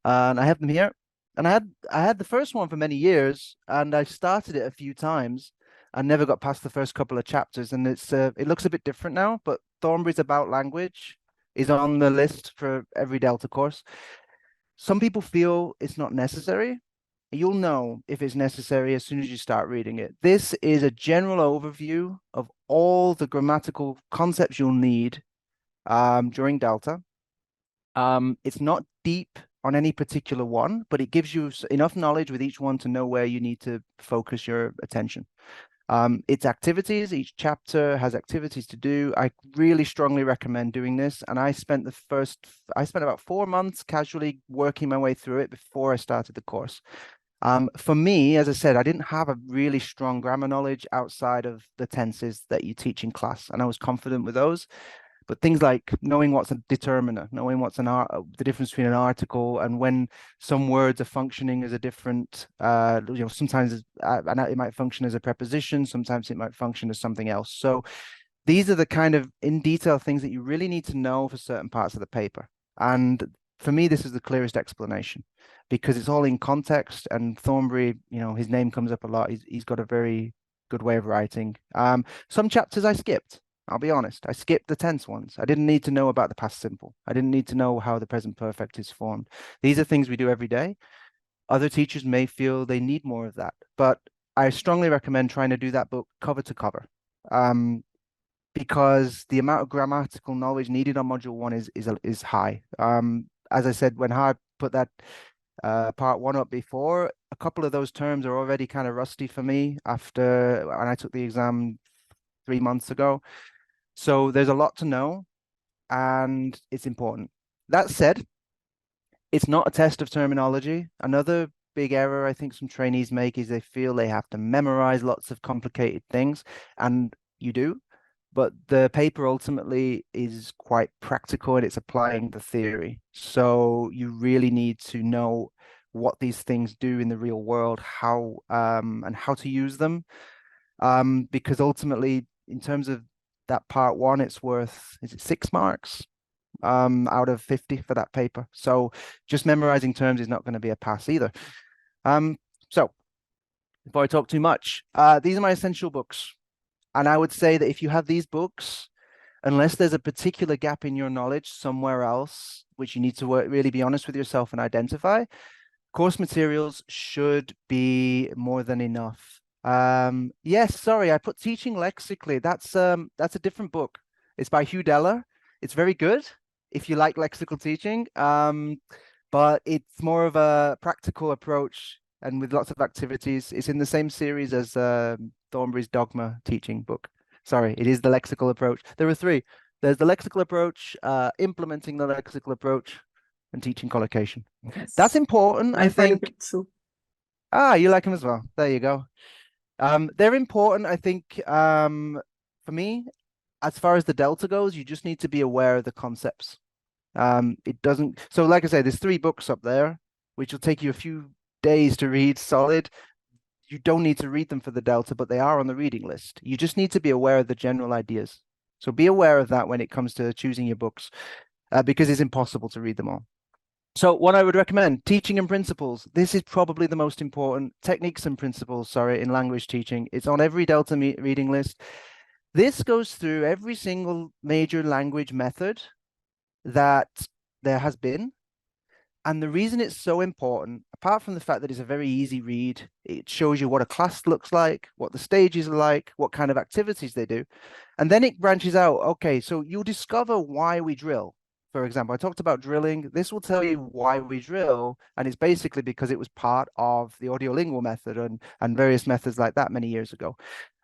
And I have them here. And I had the first one for many years, and I've started it a few times, and never got past the first couple of chapters. And it looks a bit different now, but Thornbury's About Language is on the list for every Delta course. Some people feel it's not necessary. You'll know if it's necessary as soon as you start reading it. This is a general overview of all the grammatical concepts you'll need during Delta. It's not deep on any particular one, but it gives you enough knowledge with each one to know where you need to focus your attention. It's activities. Each chapter has activities to do. I really strongly recommend doing this. And I spent about 4 months casually working my way through it before I started the course. For me, as I said, I didn't have a really strong grammar knowledge outside of the tenses that you teach in class, and I was confident with those. But things like knowing what's a determiner, knowing what's the difference between an article, and when some words are functioning as a different, sometimes it might function as a preposition, sometimes it might function as something else. So these are the kind of in detail things that you really need to know for certain parts of the paper. And for me, this is the clearest explanation because it's all in context. And Thornbury, his name comes up a lot. He's got a very good way of writing. Some chapters I skipped. I'll be honest. I skipped the tense ones. I didn't need to know about the past simple. I didn't need to know how the present perfect is formed. These are things we do every day. Other teachers may feel they need more of that, but I strongly recommend trying to do that book cover to cover. Because the amount of grammatical knowledge needed on module 1 is high. As I said, when I put that part 1 up before, a couple of those terms are already kind of rusty for me when I took the exam 3 months ago. So there's a lot to know, and it's important. That said, it's not a test of terminology. Another big error I think some trainees make is they feel they have to memorize lots of complicated things, and you do. But the paper ultimately is quite practical and it's applying the theory. So you really need to know what these things do in the real world, and how to use them. Because ultimately, in terms of that part 1, it's worth, is it 6 marks out of 50 for that paper? So just memorizing terms is not going to be a pass either. So before I talk too much, these are my essential books. And I would say that if you have these books, unless there's a particular gap in your knowledge somewhere else, which you need to really be honest with yourself and identify, course materials should be more than enough. Yes, sorry, I put Teaching Lexically. That's a different book. It's by Hugh Deller. It's very good if you like lexical teaching, but it's more of a practical approach and with lots of activities. It's in the same series as Thornbury's Dogma teaching book. Sorry, it is the lexical approach. There are 3. There's the lexical approach, implementing the lexical approach, and teaching collocation. Yes. That's important, I think. So. You like them as well. There you go. They're important, I think, for me, as far as the Delta goes, you just need to be aware of the concepts. It doesn't, so like I say, there's 3 books up there, which will take you a few days to read solid. You don't need to read them for the Delta, but they are on the reading list. You just need to be aware of the general ideas. So be aware of that when it comes to choosing your books, because it's impossible to read them all. So what I would recommend, teaching and principles. This is probably the most important. Techniques and principles, sorry, in language teaching. It's on every Delta reading list. This goes through every single major language method that there has been. And the reason it's so important, apart from the fact that it's a very easy read, it shows you what a class looks like, what the stages are like, what kind of activities they do. And then it branches out. Okay, so you'll discover why we drill. For example, I talked about drilling. This will tell you why we drill. And it's basically because it was part of the audiolingual method and various methods like that many years ago.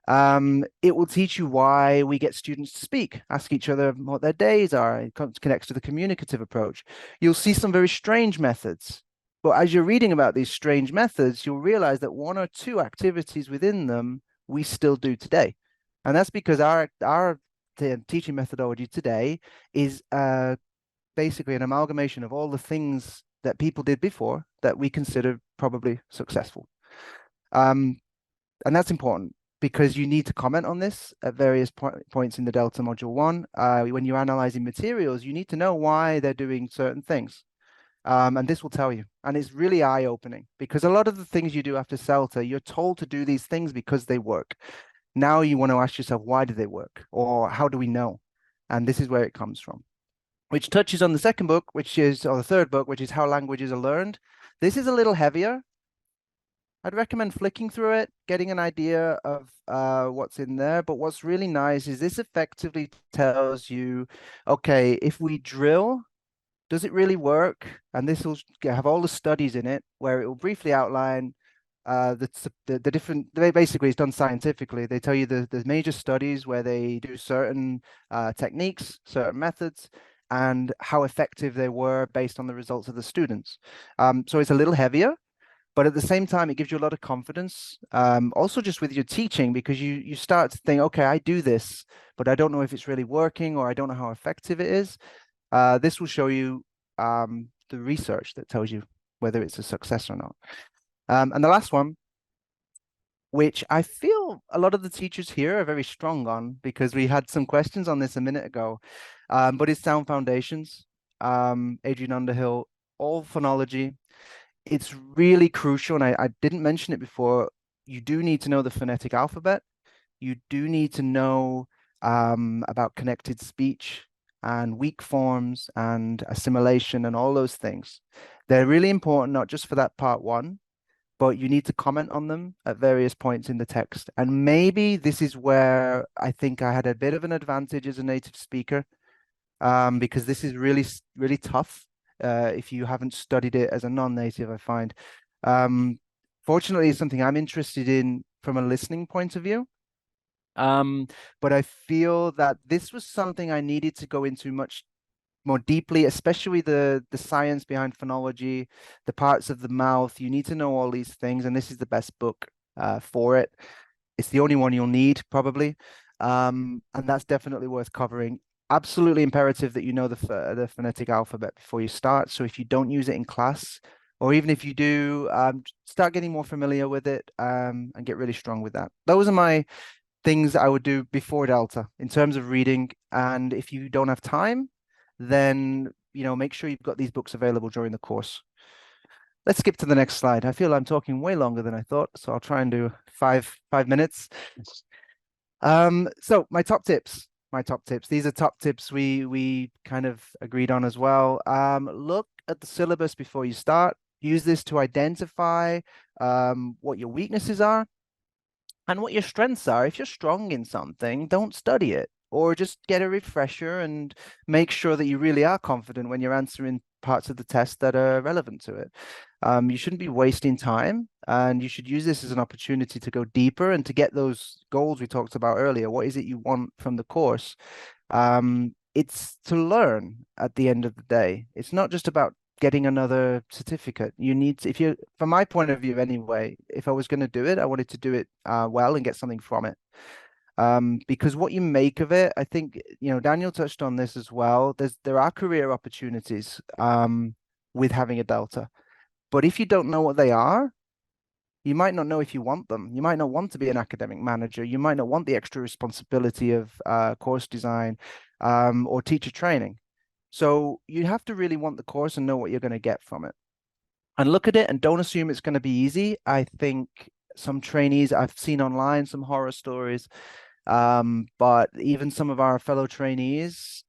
It will teach you why we get students to speak, ask each other what their days are. It connects to the communicative approach. You'll see some very strange methods, but as you're reading about these strange methods, you'll realize that 1 or 2 activities within them we still do today. And that's because our teaching methodology today is basically an amalgamation of all the things that people did before that we consider probably successful. And that's important, because you need to comment on this at various points in the Delta Module 1. When you're analyzing materials, you need to know why they're doing certain things. And this will tell you. And it's really eye-opening, because a lot of the things you do after CELTA, you're told to do these things because they work. Now you want to ask yourself, why do they work? Or how do we know? And this is where it comes from, which touches on the second book, or the third book, which is How Languages Are Learned. This is a little heavier. I'd recommend flicking through it, getting an idea of what's in there. But what's really nice is this effectively tells you, okay, if we drill, does it really work? And this will have all the studies in it where it will briefly outline the different, basically it's done scientifically. They tell you the major studies where they do certain techniques, certain methods, and how effective they were based on the results of the students. So it's a little heavier, but at the same time, it gives you a lot of confidence. Also just with your teaching, because you start to think, okay, I do this, but I don't know if it's really working, or I don't know how effective it is. This will show you the research that tells you whether it's a success or not. And the last one, which I feel a lot of the teachers here are very strong on, because we had some questions on this a minute ago, but it's Sound Foundations, Adrian Underhill, all phonology. It's really crucial, and I didn't mention it before. You do need to know the phonetic alphabet. You do need to know about connected speech and weak forms and assimilation and all those things. They're really important, not just for that part one, but you need to comment on them at various points in the text. And maybe this is where I think I had a bit of an advantage as a native speaker, because this is really, really tough if you haven't studied it as a non-native, I find. Fortunately, it's something I'm interested in from a listening point of view. But I feel that this was something I needed to go into much more deeply, especially the science behind phonology, the parts of the mouth. You need to know all these things, and this is the best book for it. It's the only one you'll need, probably, and that's definitely worth covering. Absolutely imperative that you know the phonetic alphabet before you start. So if you don't use it in class, or even if you do, start getting more familiar with it, and get really strong with that. Those are my things I would do before Delta in terms of reading. And if you don't have time, then make sure you've got these books available during the course. Let's skip to the next slide. I feel I'm talking way longer than I thought, so I'll try and do five minutes. So my top tips. These are top tips we kind of agreed on as well. Look at the syllabus before you start. Use this to identify what your weaknesses are and what your strengths are. If you're strong in something, don't study it, or just get a refresher and make sure that you really are confident when you're answering parts of the test that are relevant to it. You shouldn't be wasting time, and you should use this as an opportunity to go deeper and to get those goals we talked about earlier. What is it you want from the course? It's to learn at the end of the day. It's not just about getting another certificate. You need to, if you, from my point of view anyway, if I was going to do it, I wanted to do it well and get something from it. Because what you make of it, I think, Daniel touched on this as well. There are career opportunities with having a Delta, but if you don't know what they are, you might not know if you want them. You might not want to be an academic manager. You might not want the extra responsibility of course design or teacher training. So you have to really want the course and know what you're going to get from it. And look at it and don't assume it's going to be easy. I think some trainees I've seen online, some horror stories, but even some of our fellow trainees,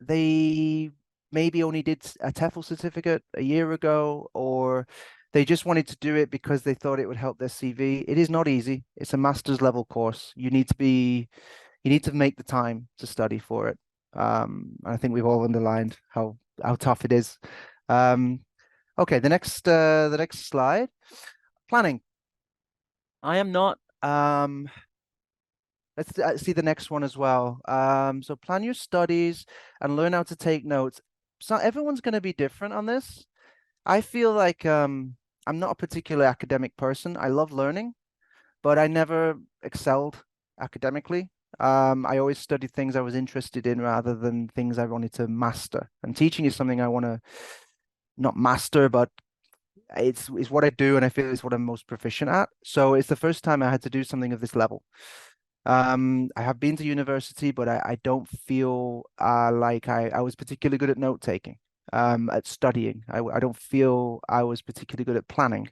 they maybe only did a TEFL certificate a year ago, or they just wanted to do it because they thought it would help their CV. It is not easy. It's a master's level course. You need to make the time to study for it. I think we've all underlined how tough it is. Okay, the next slide. Planning. I am not. Let's see the next one as well. So plan your studies and learn how to take notes. So everyone's going to be different on this. I feel like I'm not a particularly academic person. I love learning, but I never excelled academically. I always studied things I was interested in rather than things I wanted to master. And teaching is something I want to not master, but it's what I do, and I feel it's what I'm most proficient at. So it's the first time I had to do something of this level. I have been to university, but I don't feel like I was particularly good at note taking, at studying. I don't feel I was particularly good at planning.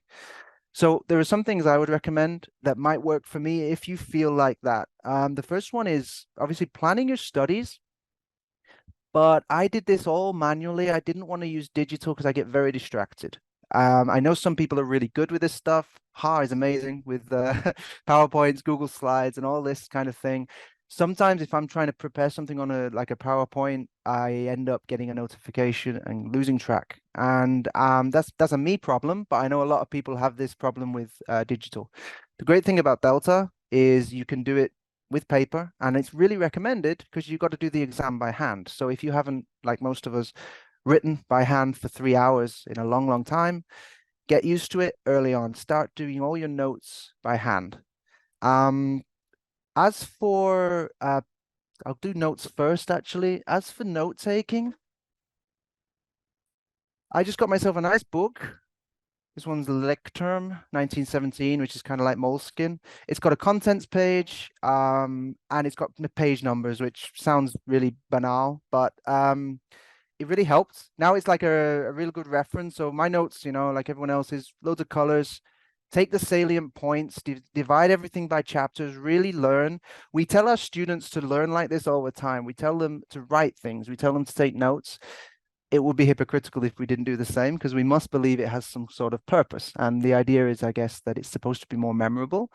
So there are some things I would recommend that might work for me if you feel like that. The first one is obviously planning your studies, but I did this all manually. I didn't want to use digital because I get very distracted. I know some people are really good with this stuff. Ha is amazing with PowerPoints, Google Slides, and all this kind of thing. Sometimes if I'm trying to prepare something on a PowerPoint, I end up getting a notification and losing track. And that's a me problem, but I know a lot of people have this problem with digital. The great thing about Delta is you can do it with paper, and it's really recommended because you've got to do the exam by hand. So if you haven't, like most of us, written by hand for 3 hours in a long, long time, get used to it early on. Start doing all your notes by hand. As for, I'll do notes first, actually. As for note taking, I just got myself a nice book. This one's Lecterm 1917, which is kind of like Moleskine. It's got a contents page, and it's got page numbers, which sounds really banal, but it really helped. Now it's like a real good reference. So my notes, like everyone else's, loads of colors. Take the salient points, divide everything by chapters, really learn. We tell our students to learn like this all the time. We tell them to write things. We tell them to take notes. It would be hypocritical if we didn't do the same, because we must believe it has some sort of purpose. And the idea is, I guess, that it's supposed to be more memorable.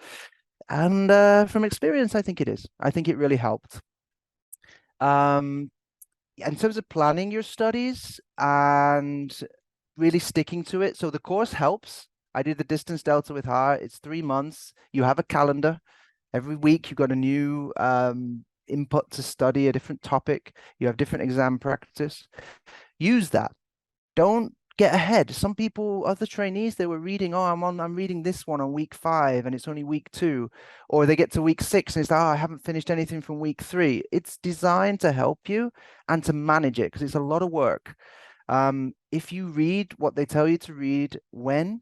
And from experience, I think it is. I think it really helped. In terms of planning your studies and really sticking to it, so the course helps. I did the distance delta with her. It's 3 months. You have a calendar. Every week you've got a new input to study a different topic. You have different exam practice. Use that. Don't get ahead. Some people, other trainees, they were reading, I'm reading this one on week 5 and it's only week 2, or they get to week 6 and it's like, I haven't finished anything from week 3. It's designed to help you and to manage it because it's a lot of work. If you read what they tell you to read when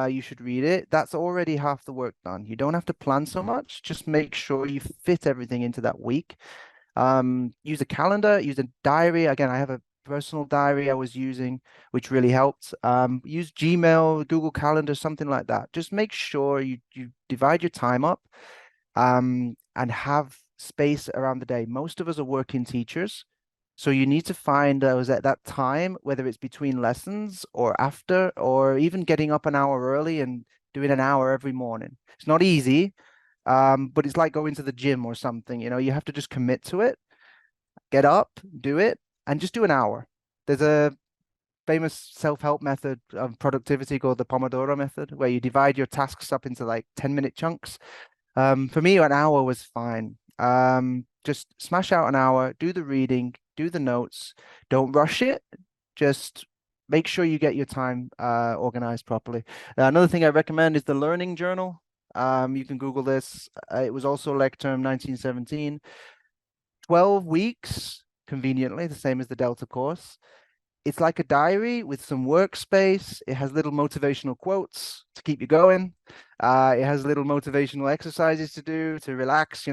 you should read it, that's already half the work done. You don't have to plan so much. Just make sure you fit everything into that week. Use a calendar, use a diary. Again, I have a personal diary I was using, which really helped. Use Gmail, Google Calendar, something like that. Just make sure you divide your time up and have space around the day. Most of us are working teachers, so you need to find those at that time, whether it's between lessons or after, or even getting up an hour early and doing an hour every morning. It's not easy, but it's like going to the gym or something. You have to just commit to it, get up, do it, and just do an hour. There's a famous self-help method of productivity called the Pomodoro method, where you divide your tasks up into like 10-minute chunks. For me, an hour was fine. Just smash out an hour, do the reading, do the notes. Don't rush it. Just make sure you get your time organized properly. Another thing I recommend is the learning journal. You can Google this. It was also Lecterm 1917. 12 weeks, conveniently, the same as the Delta course. It's like a diary with some workspace. It has little motivational quotes to keep you going. It has little motivational exercises to do to relax,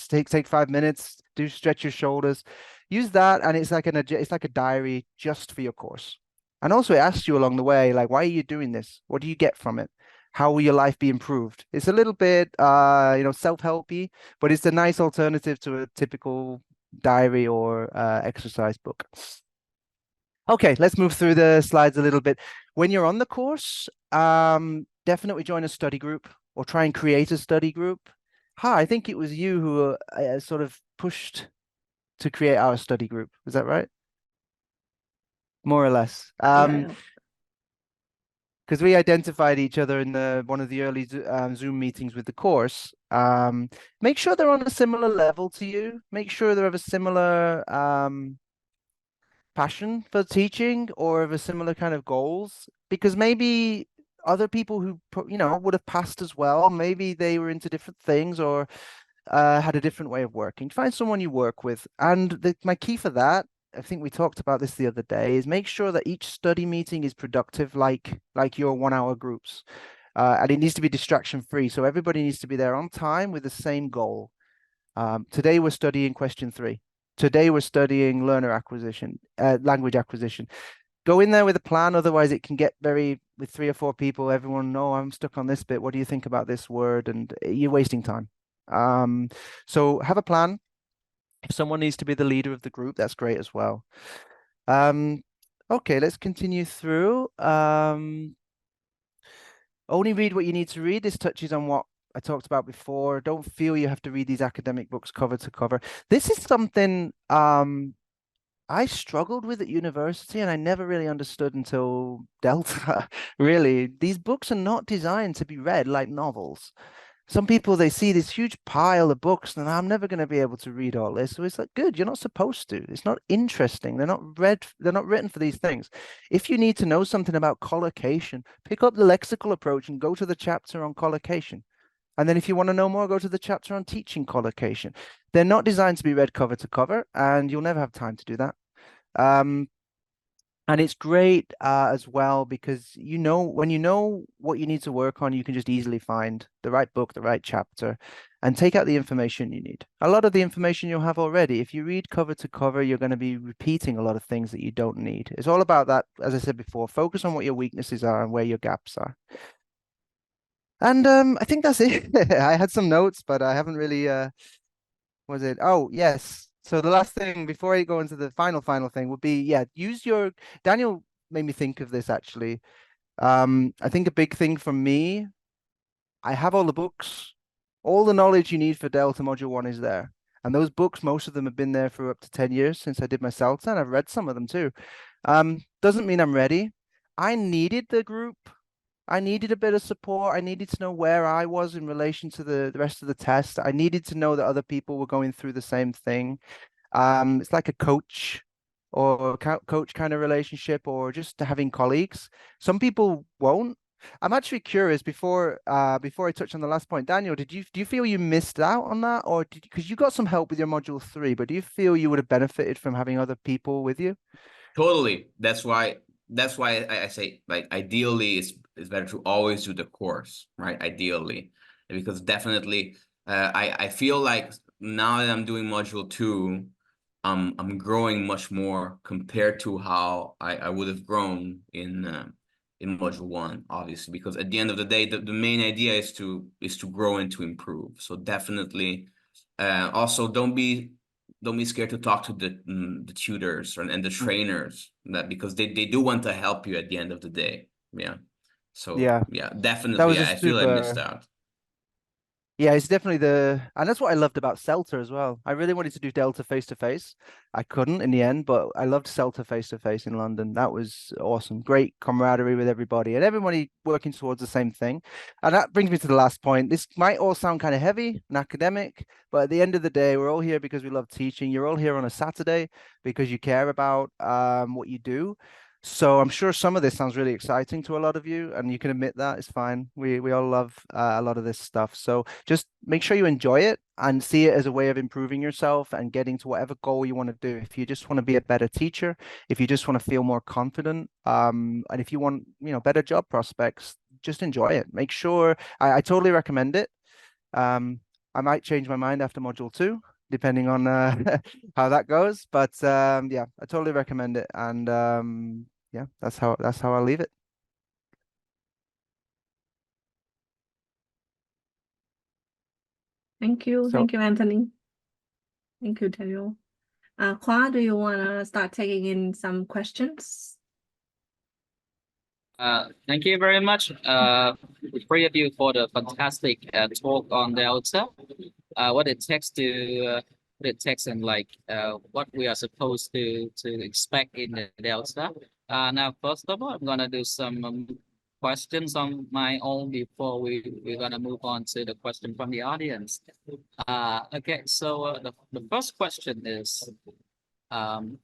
take 5 minutes, stretch your shoulders. Use that, and it's like a diary just for your course. And also it asks you along the way, like, why are you doing this? What do you get from it? How will your life be improved? It's a little bit self-helpy, but it's a nice alternative to a typical diary or exercise book. Okay, let's move through the slides a little bit. When you're on the course, definitely join a study group or try and create a study group. I think it was you who sort of pushed to create our study group. Is that right? More or less. Yeah. Because we identified each other in one of the early Zoom meetings with the course. Make sure they're on a similar level to you. Make sure they're of a similar passion for teaching or of a similar kind of goals, because maybe other people who would have passed as well, maybe they were into different things or had a different way of working. Find someone you work with. And my key for that, I think we talked about this the other day, is make sure that each study meeting is productive, like your 1-hour groups. And it needs to be distraction free. So everybody needs to be there on time with the same goal. Today we're studying question 3. Today we're studying learner acquisition, language acquisition. go in there with a plan. Otherwise, it can get very, with 3 or 4 people, everyone, no, I'm stuck on this bit. What do you think about this word? And you're wasting time. So have a plan. If someone needs to be the leader of the group, that's great as well. Okay, let's continue through. Only read what you need to read. This touches on what I talked about before. Don't feel you have to read these academic books cover to cover. This is something I struggled with at university, and I never really understood until Delta. Really, these books are not designed to be read like novels. Some people, they see this huge pile of books and I'm never going to be able to read all this. So it's like, good, you're not supposed to. It's not interesting. They're not written for these things. If you need to know something about collocation, pick up the lexical approach and go to the chapter on collocation. And then if you want to know more, go to the chapter on teaching collocation. They're not designed to be read cover to cover, and you'll never have time to do that. And it's great as well because when you know what you need to work on, you can just easily find the right book, the right chapter, and take out the information you need. A lot of the information you'll have already. If you read cover to cover, you're going to be repeating a lot of things that you don't need. It's all about that, as I said before, focus on what your weaknesses are and where your gaps are. And I think that's it. I had some notes, but I haven't really was it? Oh, yes. So the last thing before I go into the final thing would be, yeah, use your, Daniel made me think of this actually. I think a big thing for me, I have all the books, all the knowledge you need for Delta Module 1 is there. And those books, most of them have been there for up to 10 years since I did my CELTA, and I've read some of them too. Doesn't mean I'm ready. I needed the group. I needed a bit of support. I needed to know where I was in relation to the rest of the test. I needed to know that other people were going through the same thing. It's like a coach or coach kind of relationship, or just having colleagues. Some people won't. I'm actually curious before I touch on the last point, Daniel, do you feel you missed out on that, or because you got some help with your module 3, but do you feel you would have benefited from having other people with you? Totally. That's why I say, like, ideally it's better to always do the course, right? Ideally, because definitely I feel like now that I'm doing module 2, I'm growing much more compared to how I would have grown in module 1, obviously, because at the end of the day, the main idea is to grow and to improve. So definitely, also don't be scared to talk to the tutors and the trainers, that because they do want to help you at the end of the day. Yeah. So Yeah, yeah, that definitely. was a I feel I missed super. out. Yeah, it's definitely and that's what I loved about CELTA as well. I really wanted to do Delta face to face. I couldn't in the end, but I loved CELTA face to face in London. That was awesome. Great camaraderie with everybody and everybody working towards the same thing. And that brings me to the last point. This might all sound kind of heavy and academic, but at the end of the day, we're all here because we love teaching. You're all here on a Saturday because you care about what you do. So I'm sure some of this sounds really exciting to a lot of you, and you can admit that. It's fine. We all love a lot of this stuff. So just make sure you enjoy it and see it as a way of improving yourself and getting to whatever goal you want to do. If you just want to be a better teacher, if you just want to feel more confident, and if you want, better job prospects, just enjoy it. Make sure I totally recommend it. I might change my mind after module 2, depending on how that goes. But yeah, I totally recommend it. And yeah, that's how I'll leave it. Thank you. So- Thank you, Anthony. Thank you, Daniel. Kwa, do you want to start taking in some questions? Thank you very much, the three of you, for the fantastic talk on Delta. What it takes and what we are supposed to expect in the Delta. Now, first of all, I'm gonna do some questions on my own before we're gonna move on to the question from the audience. Okay, so the first question is,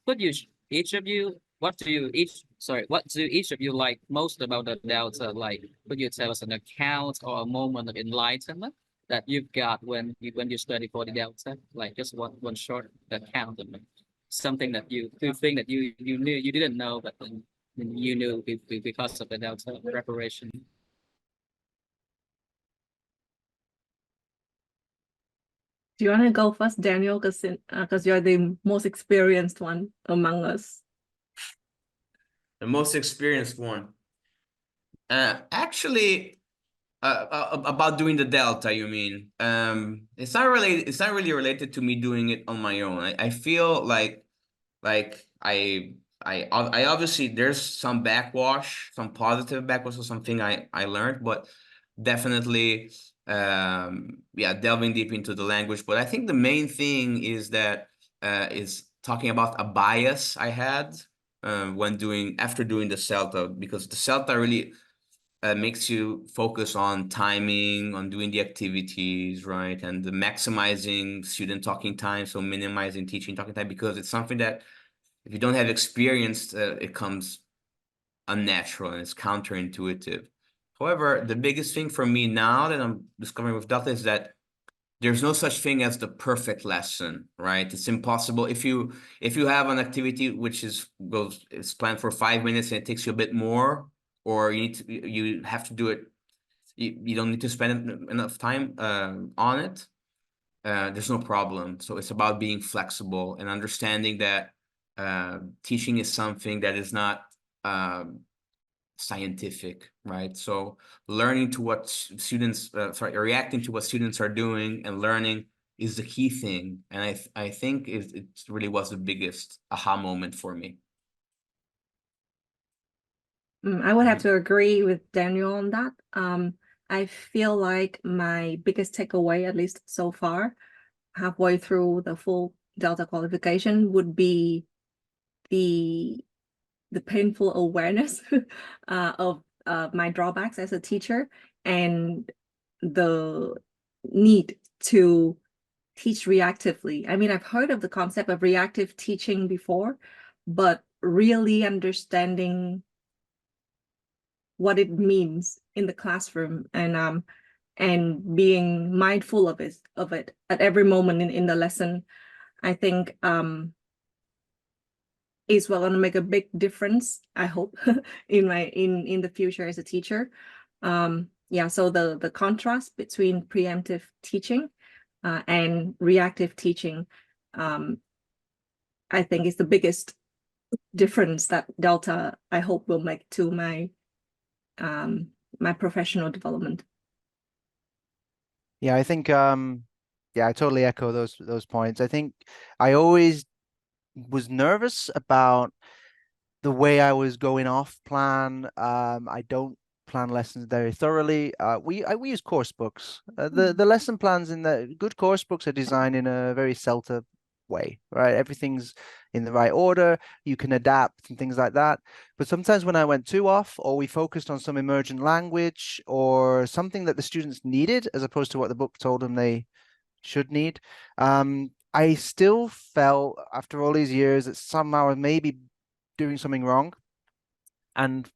could you each of you what do each of you like most about the Delta? Like, could you tell us an account or a moment of enlightenment that you've got when you study for the Delta? Like, just one short account of it. Something that you think that you knew you didn't know, but then you knew because of the Delta preparation. Do you want to go first, Daniel? Because you're the most experienced one among us. The most experienced one. Actually, about doing the delta, you mean? It's not really related to me doing it on my own. I feel like I obviously there's some backwash, some positive backwash or something I learned, but definitely yeah, delving deep into the language. But I think the main thing is that is talking about a bias I had after doing the Celta, because the Celta really makes you focus on timing, on doing the activities, right? And the maximizing student talking time, so minimizing teaching talking time, because it's something that if you don't have experience, it comes unnatural and it's counterintuitive. However, the biggest thing for me now that I'm discovering with Delta is that there's no such thing as the perfect lesson, right? It's impossible. If you have an activity which is planned for 5 minutes and it takes you a bit more, or you have to do it, you don't need to spend enough time on it, there's no problem. So it's about being flexible and understanding that teaching is something that is not scientific, right? So learning to what students, reacting to what students are doing and learning is the key thing. And I think it really was the biggest aha moment for me. I would have to agree with Daniel on that. I feel like my biggest takeaway, at least so far, halfway through the full Delta qualification, would be the painful awareness of my drawbacks as a teacher and the need to teach reactively. I mean, I've heard of the concept of reactive teaching before, but really understanding what it means in the classroom and being mindful of it at every moment in the lesson, I think is going to make a big difference, I hope, in the future as a teacher. Yeah, so the contrast between preemptive teaching and reactive teaching, I think is the biggest difference that Delta, I hope, will make to my my professional development. Yeah, I think yeah, I totally echo those points. I think I always was nervous about the way I was going off plan. I don't plan lessons very thoroughly. We use course books. The lesson plans in the good course books are designed in a very CELTA way, right? Everything's in the right order. You can adapt and things like that. But sometimes when I went too off, or we focused on some emergent language or something that the students needed as opposed to what the book told them they should need, I still felt after all these years that somehow I may be doing something wrong, and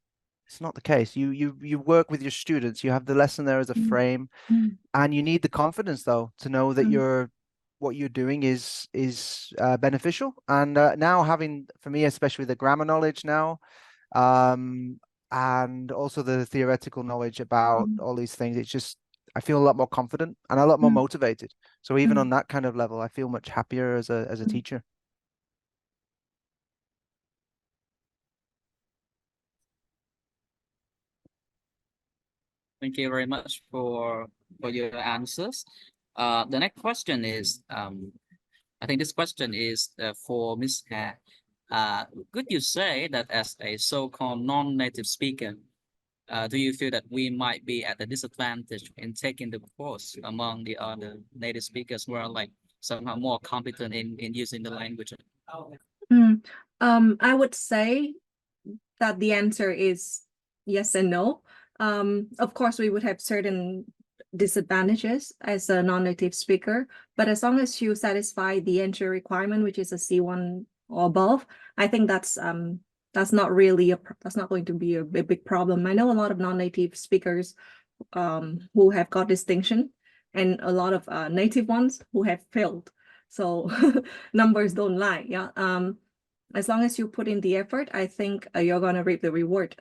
it's not the case. You work with your students, you have the lesson there as a frame, and you need the confidence though to know that what you're doing is beneficial. And now having, for me especially, the grammar knowledge now, and also the theoretical knowledge about all these things, it's just I feel a lot more confident and a lot more motivated. So even on that kind of level, I feel much happier as a teacher. Thank you very much for your answers. The next question is, I think this question is for Ms. Ha. Could you say that as a so-called non-native speaker, do you feel that we might be at a disadvantage in taking the course among the other native speakers who are like somehow more competent in using the language? I would say that the answer is yes and no. Of course, we would have certain disadvantages as a non-native speaker, but as long as you satisfy the entry requirement, which is a C1 or above, I think that's not really that's not going to be a big problem. I know a lot of non-native speakers who have got distinction, and a lot of native ones who have failed. So numbers don't lie. Yeah. As long as you put in the effort, I think you're gonna reap the reward.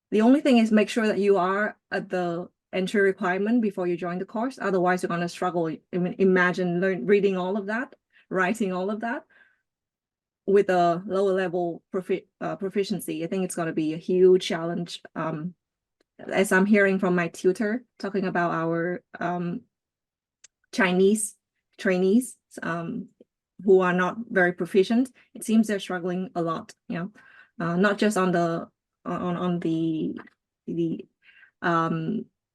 The only thing is make sure that you are at the entry requirement before you join the course. Otherwise, you're gonna struggle. I mean, imagine reading all of that, writing all of that. with a lower level proficiency, I think it's going to be a huge challenge. As I'm hearing from my tutor talking about our Chinese trainees who are not very proficient, it seems they're struggling a lot. Not just on the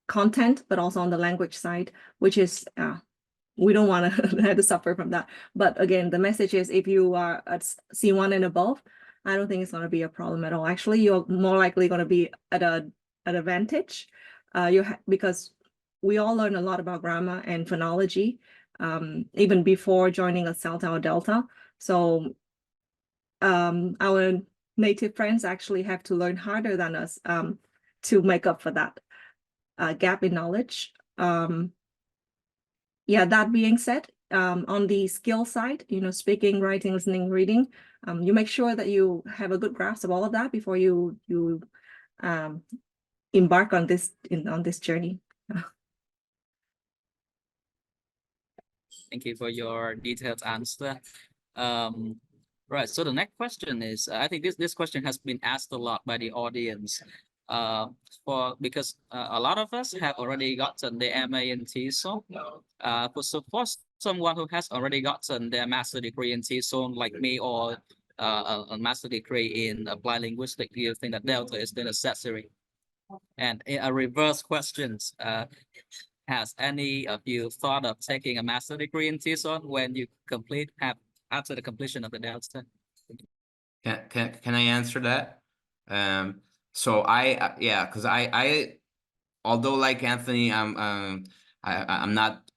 content, but also on the language side, which is we don't want to have to suffer from that. But again, the message is if you are at C1 and above, I don't think it's going to be a problem at all. Actually, you're more likely going to be at an advantage because we all learn a lot about grammar and phonology even before joining a Celta or Delta. So our native friends actually have to learn harder than us to make up for that gap in knowledge. Yeah, that being said, on the skill side, speaking, writing, listening, reading, you make sure that you have a good grasp of all of that before you embark on this journey. Thank you for your detailed answer. Right. So the next question is, I think this question has been asked a lot by the audience. Because a lot of us have already gotten the MA in TESOL. For someone who has already gotten their master degree in TESOL, like me, or a master degree in applied linguistics, do you think that Delta is the necessary? And a reverse questions, has any of you thought of taking a master degree in TESOL when you after the completion of the Delta? Can I answer that? So yeah, because I although like Anthony, I'm not,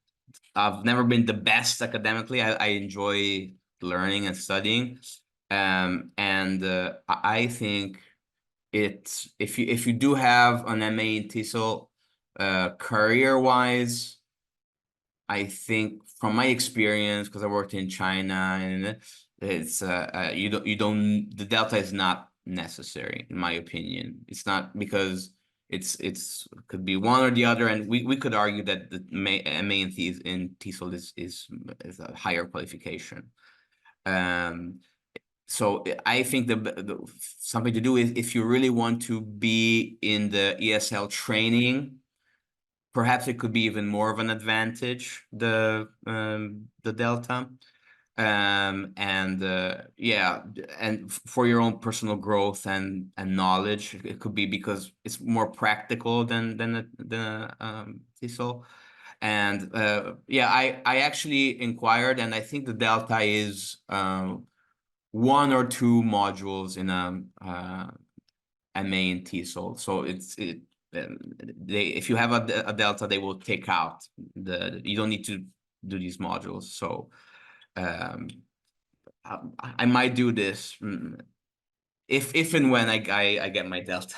I've never been the best academically. I enjoy learning and studying, and I think it's if you do have an MA in TESOL, career-wise, I think from my experience, because I worked in China, and it's the Delta is not necessary in my opinion. It's not, because it's could be one or the other, and we could argue that the MA in TESOL is a higher qualification. So I think the something to do is, if you really want to be in the ESL training, perhaps it could be even more of an advantage, the Delta. Yeah, and for your own personal growth and knowledge, it could be because it's more practical than the TESOL. And yeah, I actually inquired, and I think the Delta is one or two modules in a MA in TESOL. So if you have a Delta, they will take out you don't need to do these modules. So I might do this if and when I get my Delta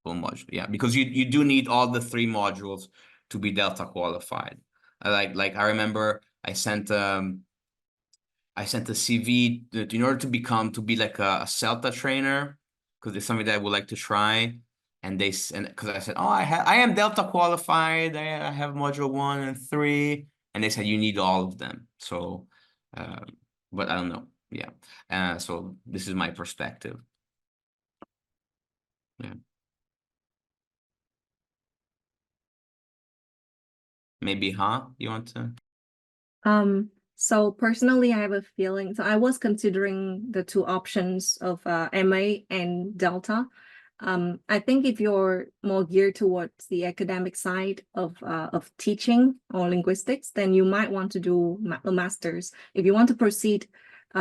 full module. Yeah, because you do need all the 3 modules to be Delta qualified. Like I remember I sent a CV in order to be like a Celta trainer, because it's something that I would like to try. And because I said, oh, I am Delta qualified, I have module 1 and 3, and they said you need all of them. So but I don't know. Yeah. So this is my perspective. Yeah. Maybe, you want to? So personally, I have a feeling. So I was considering the 2 options of MA and Delta. I think if you're more geared towards the academic side of teaching or linguistics, then you might want to do a master's. If you want to proceed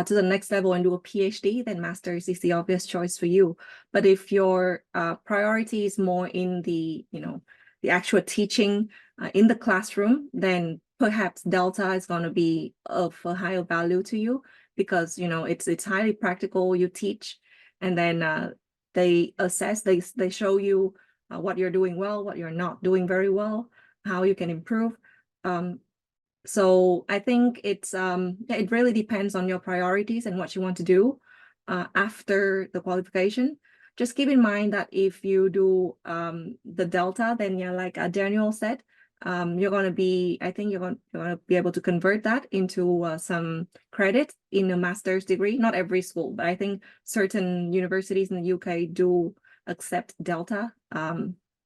to the next level and do a PhD, then master's is the obvious choice for you. But if your priority is more in the the actual teaching in the classroom, then perhaps Delta is going to be of a higher value to you, because it's highly practical. You teach, and then they assess, they show you what you're doing well, what you're not doing very well, how you can improve. So I think it really depends on your priorities and what you want to do after the qualification. Just keep in mind that if you do the Delta, then yeah, like Daniel said, you're going to be, I think you're going to be able to convert that into some credit in a master's degree. Not every school, but I think certain universities in the UK do accept Delta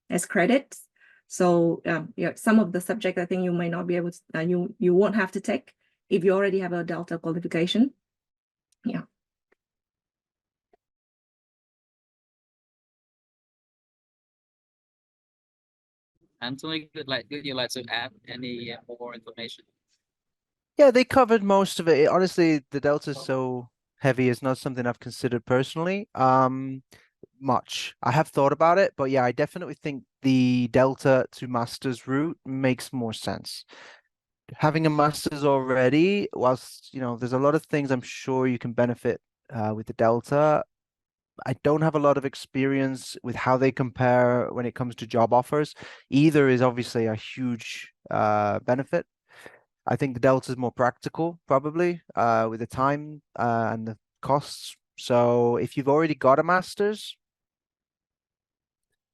as credits. So yeah, some of the subject I think you may not be able to, you won't have to take if you already have a Delta qualification. Yeah. Anthony, would you like to add any more information? Yeah, they covered most of it. Honestly, the Delta's so heavy is not something I've considered personally. Much. I have thought about it, but yeah, I definitely think the Delta to Masters route makes more sense. Having a Masters already, whilst there's a lot of things I'm sure you can benefit with the Delta. I don't have a lot of experience with how they compare when it comes to job offers. Either is obviously a huge benefit. I think the Delta is more practical, probably, with the time and the costs. So if you've already got a master's,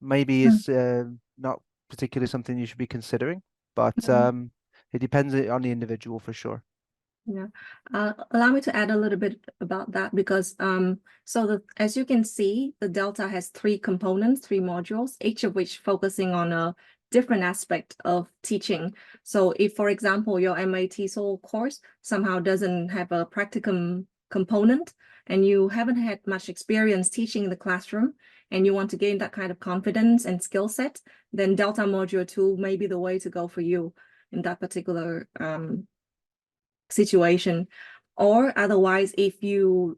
maybe it's not particularly something you should be considering, but it depends on the individual for sure. Yeah, allow me to add a little bit about that because as you can see, the Delta has three components, three modules, each of which focusing on a different aspect of teaching. So if, for example, your MA TESOL course somehow doesn't have a practicum component and you haven't had much experience teaching in the classroom and you want to gain that kind of confidence and skill set, then Delta Module 2 may be the way to go for you in that particular situation. Or otherwise, if your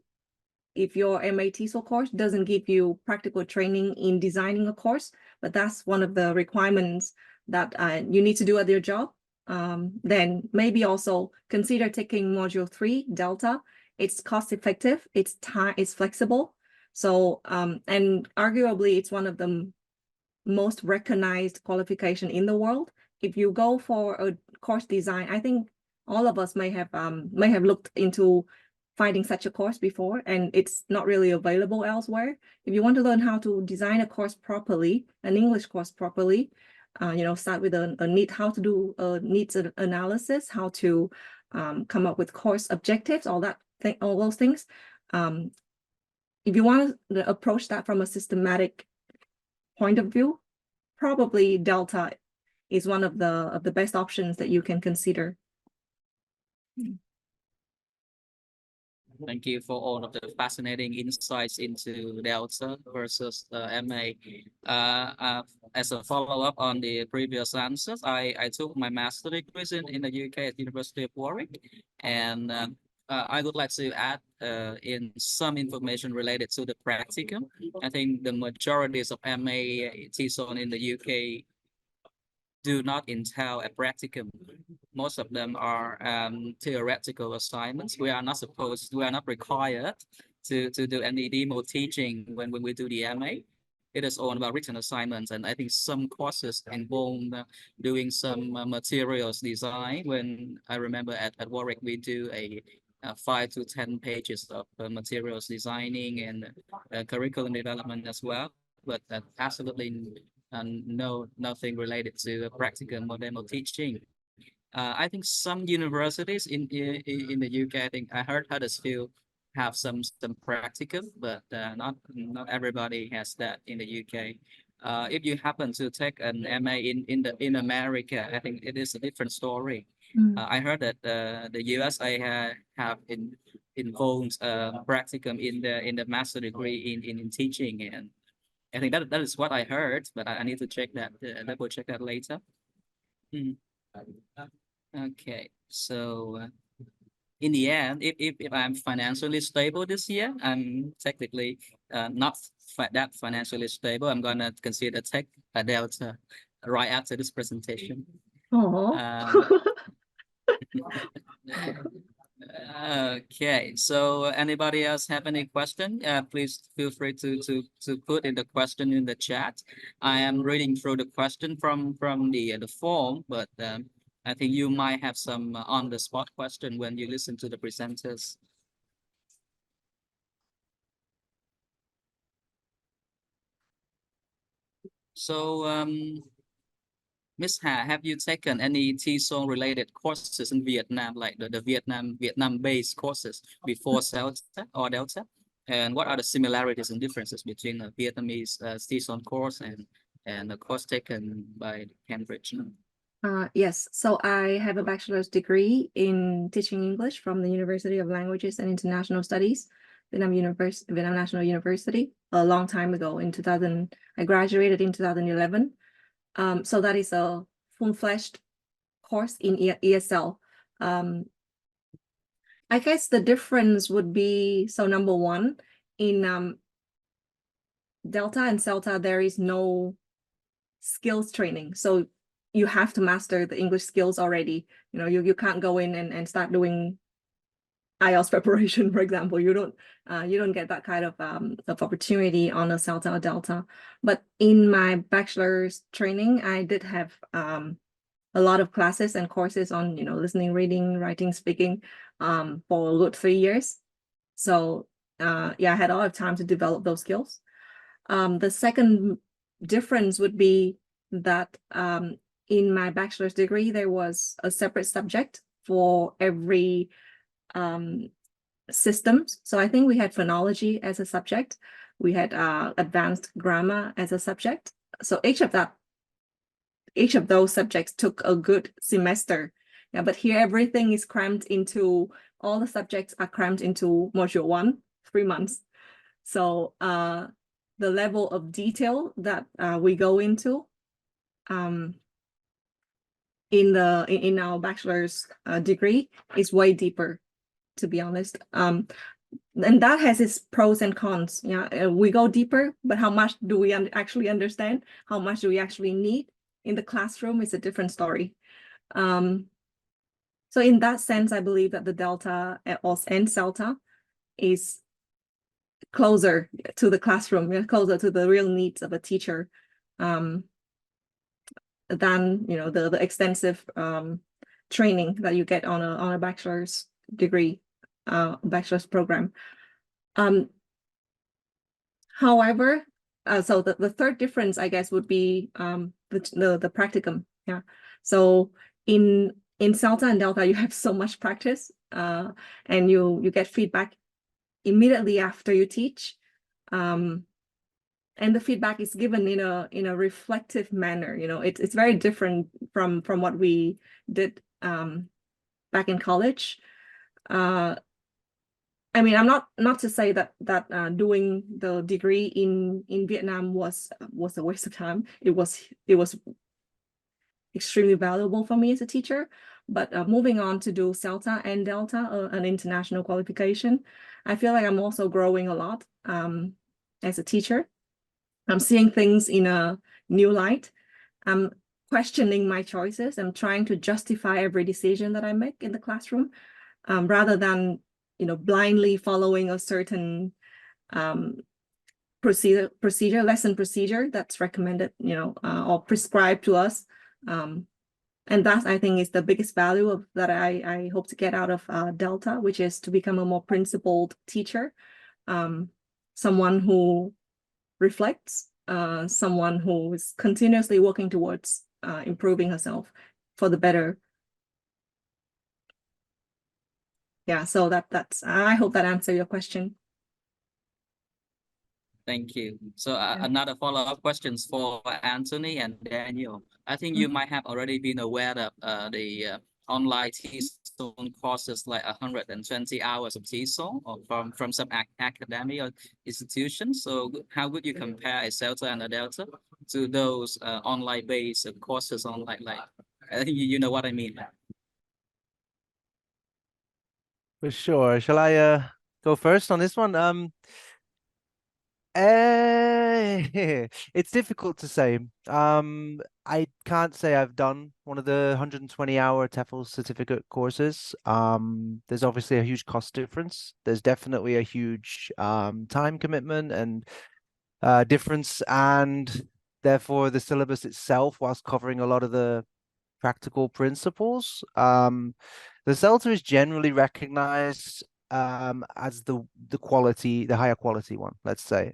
MA TESOL course doesn't give you practical training in designing a course, but that's one of the requirements that you need to do at your job, then maybe also consider taking module 3 Delta. It's cost effective, it's flexible. So and arguably it's one of the most recognized qualification in the world. If you go for a course design, I think all of us may have looked into finding such a course before, and it's not really available elsewhere. If you want to learn how to design a course properly, an English course properly, start with a need, how to do a needs analysis, how to come up with course objectives, all those things. If you want to approach that from a systematic point of view, probably Delta is one of the best options that you can consider. Thank you for all of the fascinating insights into Delta versus MA. As a follow-up on the previous answers, I took my master degrees in the UK at University of Warwick, and I would like to add in some information related to the practicum. I think the majorities of MA TESOL in the UK do not entail a practicum. Most of them are theoretical assignments. We are not required to do any demo teaching when we do the MA. It is all about written assignments, and I think some courses involve doing some materials design. When I remember at Warwick, we do a 5 to 10 pages of materials designing and curriculum development as well. But absolutely nothing related to practicum or demo teaching. I think some universities in the UK, I think I heard Huddersfield have some practicum, but not everybody has that in the UK. If you happen to take an MA in America, I think it is a different story. I heard that the USA have involved practicum in the master degree in teaching, and I think that is what I heard, but I need to check that, double check that later. Mm. Okay, so in the end, if I'm financially stable this year, I'm technically not that financially stable. I'm gonna consider take a Delta right after this presentation. Oh. Okay, so anybody else have any question? Please feel free to put in the question in the chat. I am reading through the question from the form, but I think you might have some on the spot question when you listen to the presenters. So Miss Ha, have you taken any TESOL related courses in Vietnam, like the Vietnam-based courses before Delta or Delta? And what are the similarities and differences between a Vietnamese TESOL course and a course taken by Cambridge? Yes, so I have a bachelor's degree in teaching English from the University of Languages and International Studies, Vietnam National University, a long time ago in 2000. I graduated in 2011. So that is a full-fledged course in ESL. I guess the difference would be, so number one, in Delta and CELTA, there is no skills training. So you have to master the English skills already. You know, you can't go in and start doing IELTS preparation, for example. You don't get that kind of opportunity on a CELTA or Delta. But in my bachelor's training, I did have a lot of classes and courses on, listening, reading, writing, speaking for a good 3 years. So yeah, I had a lot of time to develop those skills. The second difference would be that in my bachelor's degree, there was a separate subject for every systems. So I think we had phonology as a subject. We had advanced grammar as a subject. So each of those subjects took a good semester. Yeah, but here everything is crammed into, all the subjects are crammed into module 1, 3 months. So the level of detail that we go into in our bachelor's degree is way deeper, to be honest. And that has its pros and cons. Yeah, we go deeper, but how much do we actually understand? How much do we actually need in the classroom is a different story. So in that sense, I believe that the Delta and CELTA is closer to the classroom, closer to the real needs of a teacher than the extensive training that you get on a bachelor's degree, bachelor's program. However, so the third difference, I guess, would be the practicum. Yeah. So in CELTA and Delta, you have so much practice, and you get feedback immediately after you teach, and the feedback is given in a reflective manner. It's very different from what we did back in college. I mean, I'm not to say that doing the degree in Vietnam was a waste of time. It was extremely valuable for me as a teacher. But moving on to do CELTA and Delta, an international qualification, I feel like I'm also growing a lot as a teacher. I'm seeing things in a new light. I'm questioning my choices. I'm trying to justify every decision that I make in the classroom, rather than blindly following a certain lesson procedure that's recommended, or prescribed to us. And that, I think, is the biggest value that I hope to get out of Delta, which is to become a more principled teacher, someone who reflects, someone who is continuously working towards improving herself for the better. Yeah, so that's I hope that answered your question. Thank you. So another follow-up questions for Anthony and Daniel. I think you might have already been aware that the online TESOL courses like 120 hours of TESOL or from some academy or institutions. So how would you compare a CELTA and a Delta to those online-based courses online? Like I think you know what I mean. For sure. Shall I go first on this one? It's difficult to say. I can't say I've done one of the 120-hour TEFL certificate courses. There's obviously a huge cost difference. There's definitely a huge time commitment and difference, and therefore the syllabus itself, whilst covering a lot of the practical principles, the CELTA is generally recognized as the higher quality one, let's say.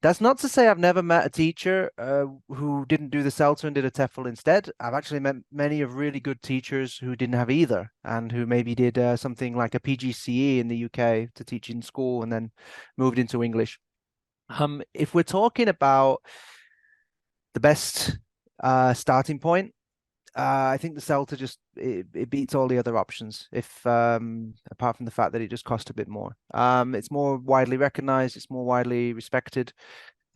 That's not to say I've never met a teacher who didn't do the CELTA and did a TEFL instead. I've actually met many of really good teachers who didn't have either and who maybe did something like a PGCE in the UK to teach in school and then moved into English. If we're talking about the best starting point, I think the CELTA just it beats all the other options. If apart from the fact that it just cost a bit more, it's more widely recognized, it's more widely respected,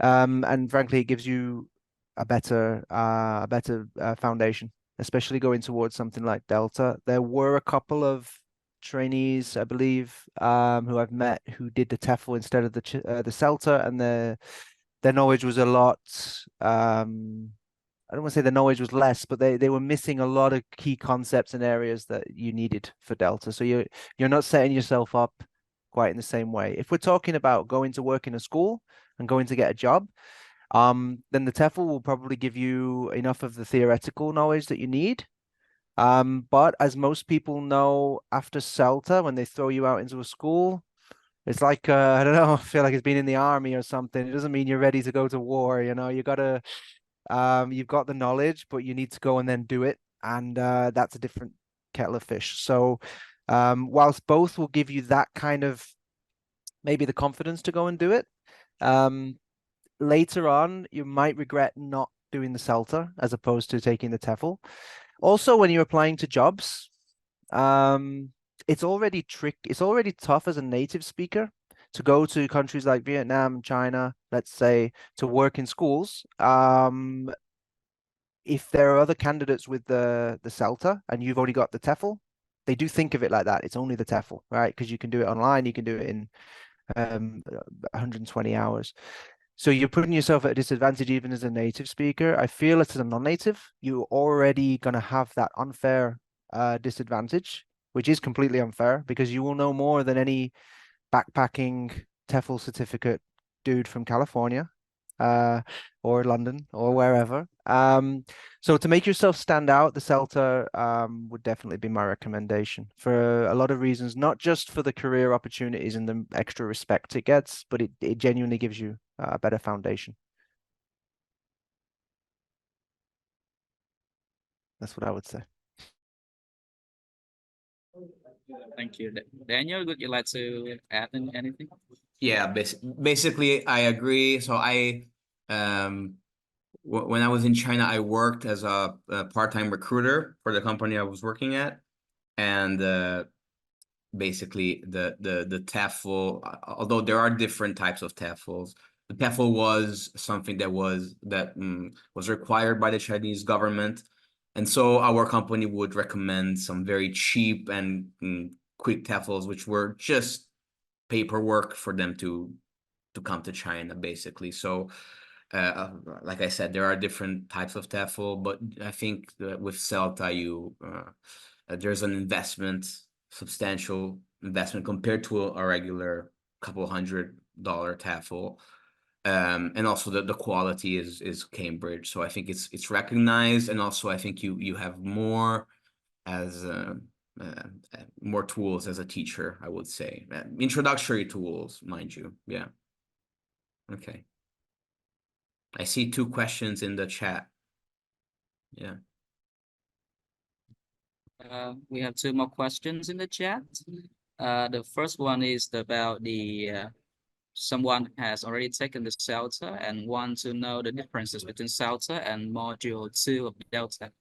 and frankly, it gives you a better foundation, especially going towards something like Delta. There were a couple of trainees, I believe, who I've met who did the TEFL instead of the CELTA, and their knowledge was a lot. I don't want to say the knowledge was less, but they were missing a lot of key concepts and areas that you needed for Delta. So you're not setting yourself up quite in the same way. If we're talking about going to work in a school and going to get a job, then the TEFL will probably give you enough of the theoretical knowledge that you need. But as most people know, after CELTA, when they throw you out into a school, it's like I don't know, I feel like it's been in the army or something. It doesn't mean you're ready to go to war, you know, you've got the knowledge, but you need to go and then do it. And that's a different kettle of fish. So whilst both will give you that kind of maybe the confidence to go and do it, later on, you might regret not doing the CELTA as opposed to taking the TEFL. Also, when you're applying to jobs, it's already tough as a native speaker to go to countries like Vietnam, China, let's say, to work in schools. If there are other candidates with the CELTA and you've already got the TEFL, they do think of it like that. It's only the TEFL, right? Because you can do it online, you can do it in 120 hours. So you're putting yourself at a disadvantage even as a native speaker. I feel as a non-native, you're already going to have that unfair disadvantage, which is completely unfair because you will know more than any backpacking TEFL certificate dude from California or London or wherever. So to make yourself stand out, the CELTA would definitely be my recommendation for a lot of reasons, not just for the career opportunities and the extra respect it gets, but it genuinely gives you a better foundation. That's what I would say. Thank you. Daniel, would you like to add anything? Yeah, basically I agree. So when I was in China, I worked as a part-time recruiter for the company I was working at, and basically the TEFL, although there are different types of TEFLs, the TEFL was something that was required by the Chinese government, and so our company would recommend some very cheap and quick TEFLs, which were just paperwork for them to come to China, basically. So like I said, there are different types of TEFL, but I think that with CELTA, there's an substantial investment compared to a regular couple $100 TEFL. And also the quality is Cambridge. So I think it's recognized, and also I think you have more as more tools as a teacher, I would say. Introductory tools, mind you. Yeah. Okay. I see 2 questions in the chat. Yeah. We have 2 more questions in the chat. The first one is about someone has already taken the CELTA and want to know the differences between CELTA and module 2 of Delta.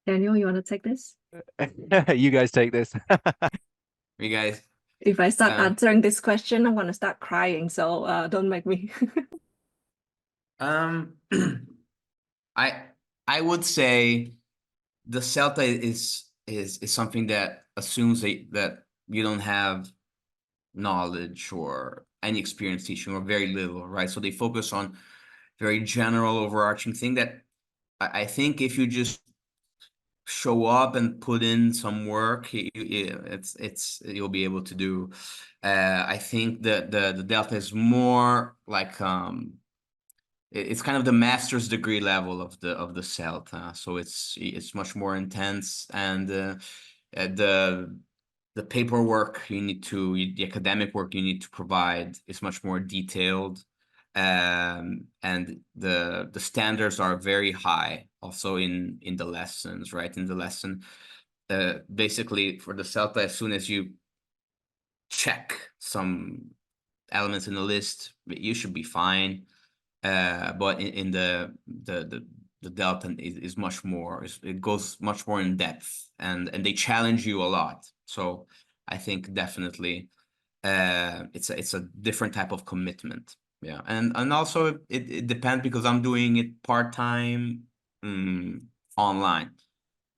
Daniel, you want to take this? You guys take this. You guys. If I start answering this question, I'm gonna start crying. So don't make me. I would say the CELTA is something that assumes that you don't have knowledge or any experience teaching, or very little, right? So they focus on very general overarching thing that I think if you just show up and put in some work, you'll be able to do. I think the Delta is more like it's kind of the master's degree level of the CELTA, so it's much more intense, and the the paperwork the academic work you need to provide is much more detailed. And the standards are very high also in the lessons, right? In the lesson, basically for the CELTA, as soon as you check some elements in the list, you should be fine. But in the Delta is much more, it goes much more in depth, and they challenge you a lot. So I think definitely it's a different type of commitment. Yeah, and also it depends, because I'm doing it part-time online,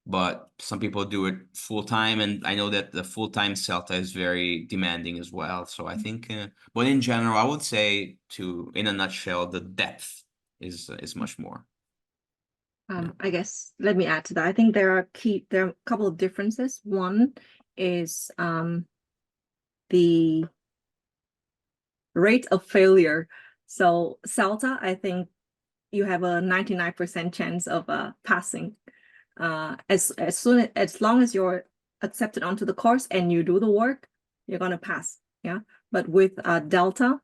but some people do it full-time, and I know that the full-time CELTA is very demanding as well. So I think, but in general, I would say, in a nutshell, the depth is much more. I guess let me add to that. I think there are a couple of differences. One is the rate of failure. So CELTA, I think you have a 99% chance of passing. As long as you're accepted onto the course and you do the work, you're gonna pass. Yeah. But with Delta,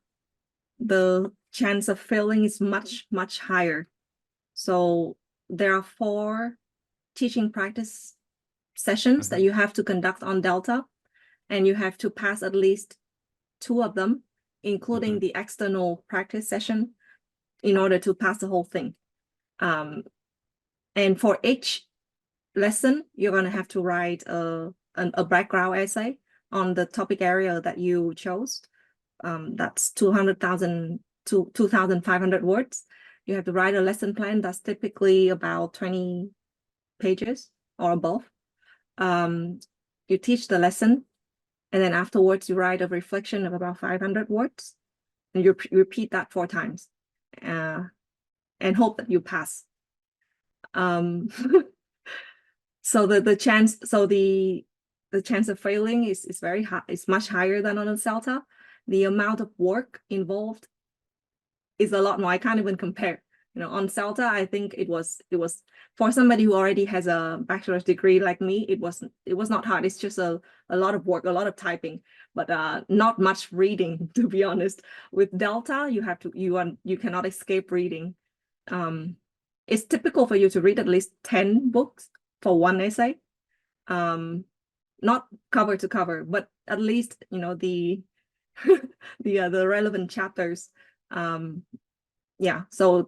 the chance of failing is much, much higher. So there are 4 teaching practice sessions that you have to conduct on Delta, and you have to pass at least 2 of them, including the external practice session, in order to pass the whole thing. And for each lesson, you're going to have to write a background essay on the topic area that you chose. That's 200,000 to 2,500 words. You have to write a lesson plan that's typically about 20 pages or above. You teach the lesson, and then afterwards you write a reflection of about 500 words, and you repeat that 4 times, and hope that you pass. So the chance of failing is very high. It's much higher than on a CELTA. The amount of work involved is a lot more. I can't even compare. On CELTA, I think it was for somebody who already has a bachelor's degree like me, it was not hard. It's just a lot of work, a lot of typing, but not much reading, to be honest. With Delta, you cannot escape reading. It's typical for you to read at least 10 books for one essay. Not cover to cover, but at least the the relevant chapters. Yeah, so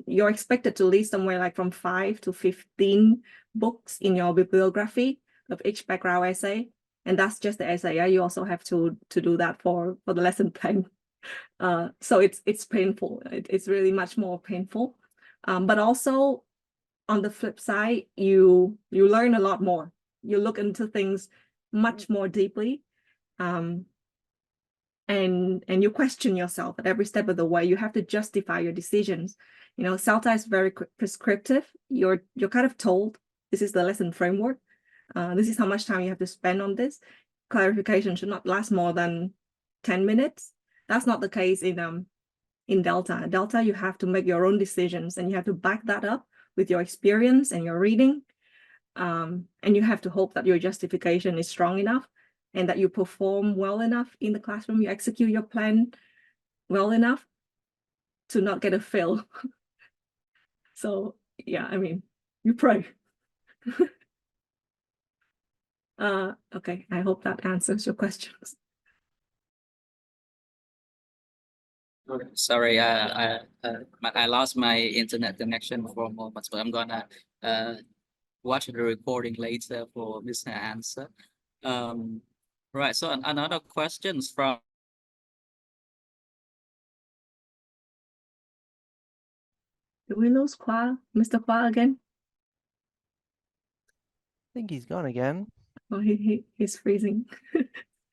you're expected to list somewhere like from 5 to 15 books in your bibliography of each background essay, and that's just the essay. Yeah, you also have to do that for the lesson plan. So it's painful. It's really much more painful. But also on the flip side, you learn a lot more. You look into things much more deeply. And you question yourself at every step of the way. You have to justify your decisions. CELTA is very prescriptive. You're kind of told, this is the lesson framework. This is how much time you have to spend on this. Clarification should not last more than 10 minutes. That's not the case in Delta. Delta, you have to make your own decisions, and you have to back that up with your experience and your reading. And you have to hope that your justification is strong enough, and that you perform well enough in the classroom, you execute your plan well enough to not get a fail. So yeah, I mean, you pray. Okay, I hope that answers your questions. Sorry, I lost my internet connection for a moment, but I'm gonna watch the recording later for this answer. Right. So another questions from. Did we lose Mr. Kwa again? I think he's gone again. Oh, he's freezing.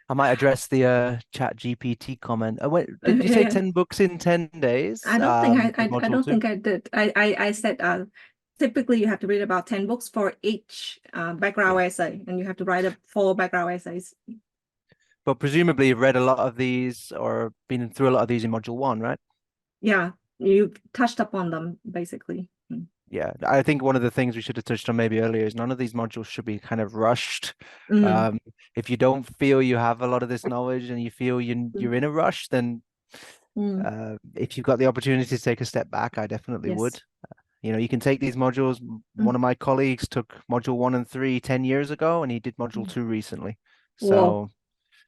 I might address the chat GPT comment. Wait, did you say Yeah. 10 books in 10 days? I don't think I module don't 2? think I did. I said typically you have to read about 10 books for each background essay, and you have to write 4 background essays. But presumably you've read a lot of these or been through a lot of these in module 1, right? Yeah, you touched upon them basically. Yeah, I think one of the things we should have touched on maybe earlier is none of these modules should be kind of rushed. Mm, If you don't feel you have a lot of this knowledge and you feel you're in a rush, then mm, if you've got the opportunity to take a step back, I definitely would. yes. You know, you can take these modules. One of Mm, my colleagues took module 1 and 3 10 years ago, and he did module mm. 2 recently. Whoa. So,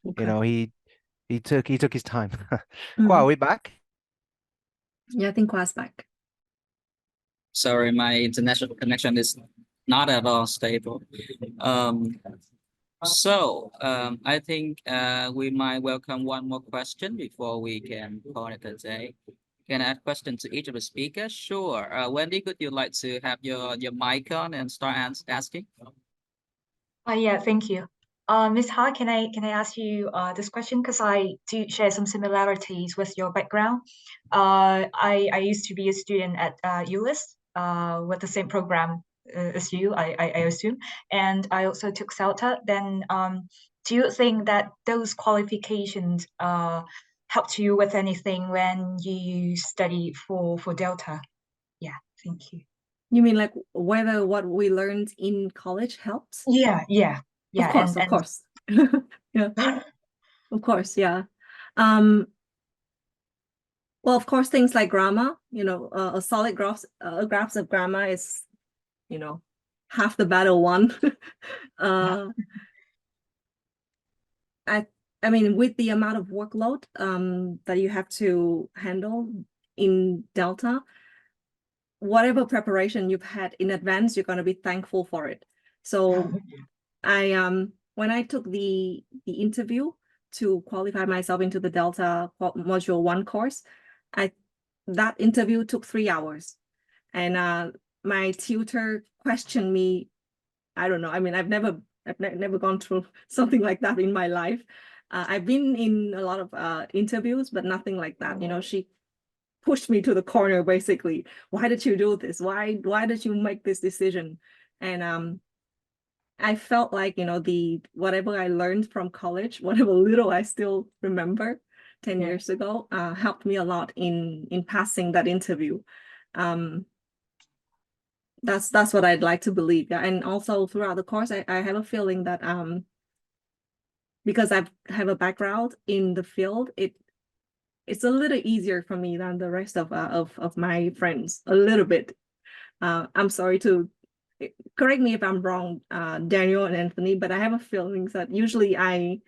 you Okay. know, he took his time. Wow, are Mm. we back? Yeah, I think Kwa's back. Sorry, my international connection is not at all stable. Um, I think we might welcome one more question before we can call it a day. Can I ask question to each of the speakers? Sure. Wendy, could you like to have your mic on and start asking? Yeah, thank you. Ms. Ha, can I ask you this question? Because I do share some similarities with your background. I used to be a student at ULIS with the same program as you, I assume, and I also took CELTA. Then, do you think that those qualifications helped you with anything when you study for Delta? Yeah, thank you. You mean like whether what we learned in college helps? Yeah, Of course, of course. Yeah, of course, yeah. Well, of course, things like grammar, a solid grasp of grammar is, half the battle won. uh, I I mean, with the amount of workload that you have to handle in Delta, whatever preparation you've had in advance, you're going to be thankful for it. So when I took the interview to qualify myself into the Delta Module 1 course, that interview took 3 hours. And my tutor questioned me. I don't know. I mean, I've never gone through something like that in my life. I've been in a lot of interviews, but nothing like that. She pushed me to the corner, basically. Why did you do this? Why did you make this decision? And I felt like, the whatever I learned from college, whatever little I still remember 10 Yeah. years ago, helped me a lot in passing that interview. That's what I'd like to believe. Yeah. And also throughout the course, I have a feeling that because I have a background in the field, it's a little easier for me than the rest of my friends, a little bit. I'm sorry to correct me if I'm wrong, Daniel and Anthony, but I have a feeling that usually I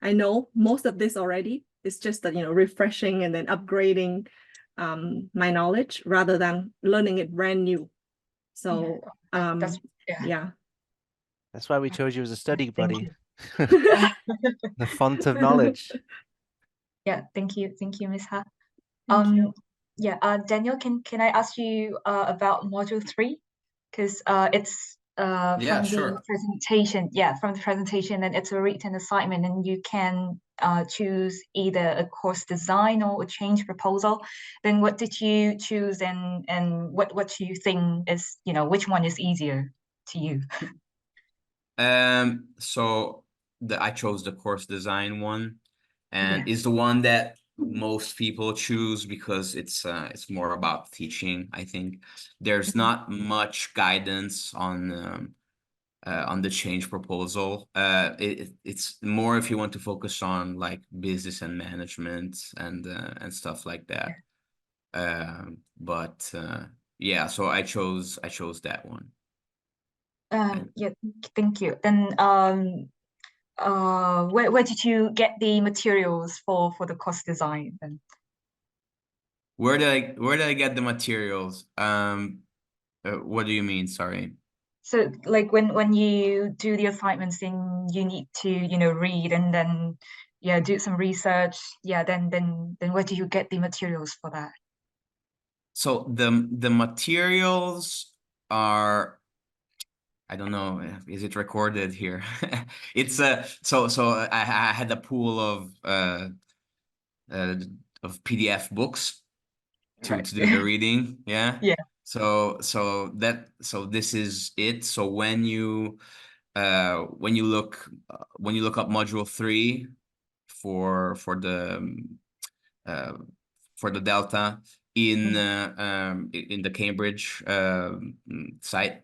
know most of this already. It's just that, refreshing and then upgrading my knowledge rather than learning it brand new. So That's yeah. That's why we chose you as a study Thank buddy. you. The font of knowledge. Yeah, thank you, Ms. Ha. Thank you. Yeah, Daniel, can I ask you about module 3? Because it's Yeah, from the sure. presentation. Yeah, from the presentation, and it's a written assignment, and you can choose either a course design or a change proposal. Then what did you choose, and what do you think is, which one is easier to you? So I chose the course design one, and Yeah. is the one that most people choose because it's more about teaching. I think there's not much guidance on the change proposal. It's more if you want to focus on like business and management and stuff like that. But yeah, so I chose that one. Yeah, thank you. Then where did you get the materials for the course design then? Where did I get the materials? What do you mean? Sorry. So like when you do the assignments, then you need to, read and then do some research. Yeah, then where do you get the materials for that? So the materials are, I don't know, is it recorded here? It's so I had a pool uh of PDF books to Right. do the reading. Yeah. Yeah. So this is it. So when you look up module 3 for the uh for the Delta, in in the Cambridge site.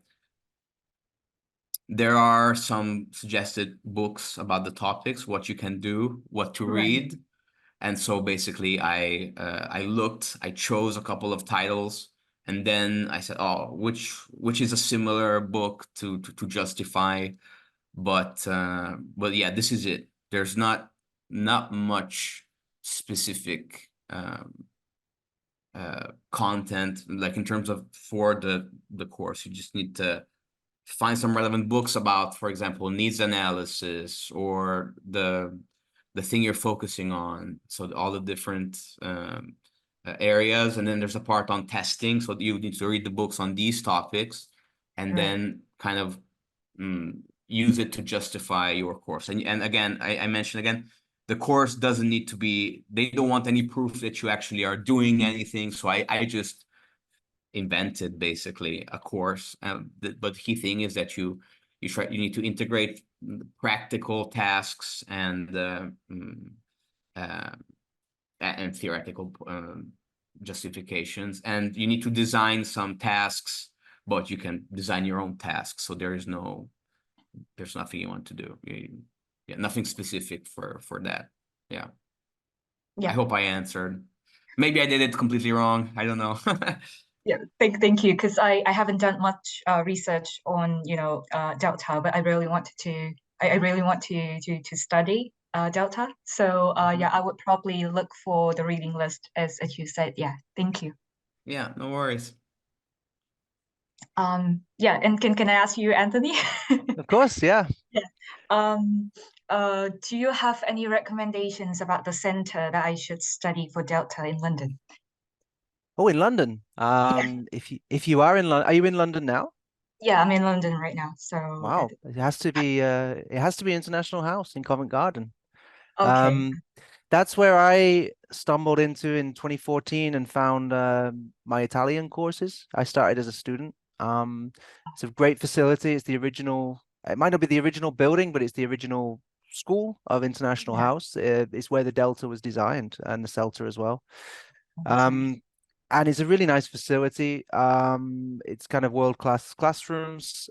There are some suggested books about the topics, what you can do, what to Right. read. And so basically I looked, I chose a couple of titles, and then I said, oh, which is a similar book to justify, but yeah, this is it. There's not much specific content, like in terms of for the course. You just need to find some relevant books about, for example, needs analysis or the thing you're focusing on. So all the different areas, and then there's a part on testing. So you need to read the books on these topics, and Right. then kind of use it to justify your course. And again, I mentioned again, the course doesn't need to be, they don't want any proof that you actually are doing anything. So I just invented basically a course. But the key thing is that you need to integrate practical tasks and theoretical justifications, and you need to design some tasks, but you can design your own tasks. So there's nothing you want to do. Yeah, nothing specific for that. Yeah. Yeah. I hope I answered. Maybe I did it completely wrong. I don't know. Yeah, thank you, because I haven't done much research on Delta, but I really wanted to I really want to study Delta. So yeah, I would probably look for the reading list as you said. Yeah, thank you. Yeah, no worries. Yeah, and can I ask you, Anthony? Of course, yeah. Do you have any recommendations about the center that I should study for Delta in London? Oh, in London. If you are in London, are you in London now? Yeah, I'm in London right now. So Wow, it has to be International House in Covent Garden. okay. That's where I stumbled into in 2014 and found my Italian courses. I started as a student. It's a great facility. It's the original. It might not be the original building, but it's the original school of International Yeah. House. It's where the Delta was designed and the Celta as well. Okay. And it's a really nice facility. It's kind of world-class classrooms,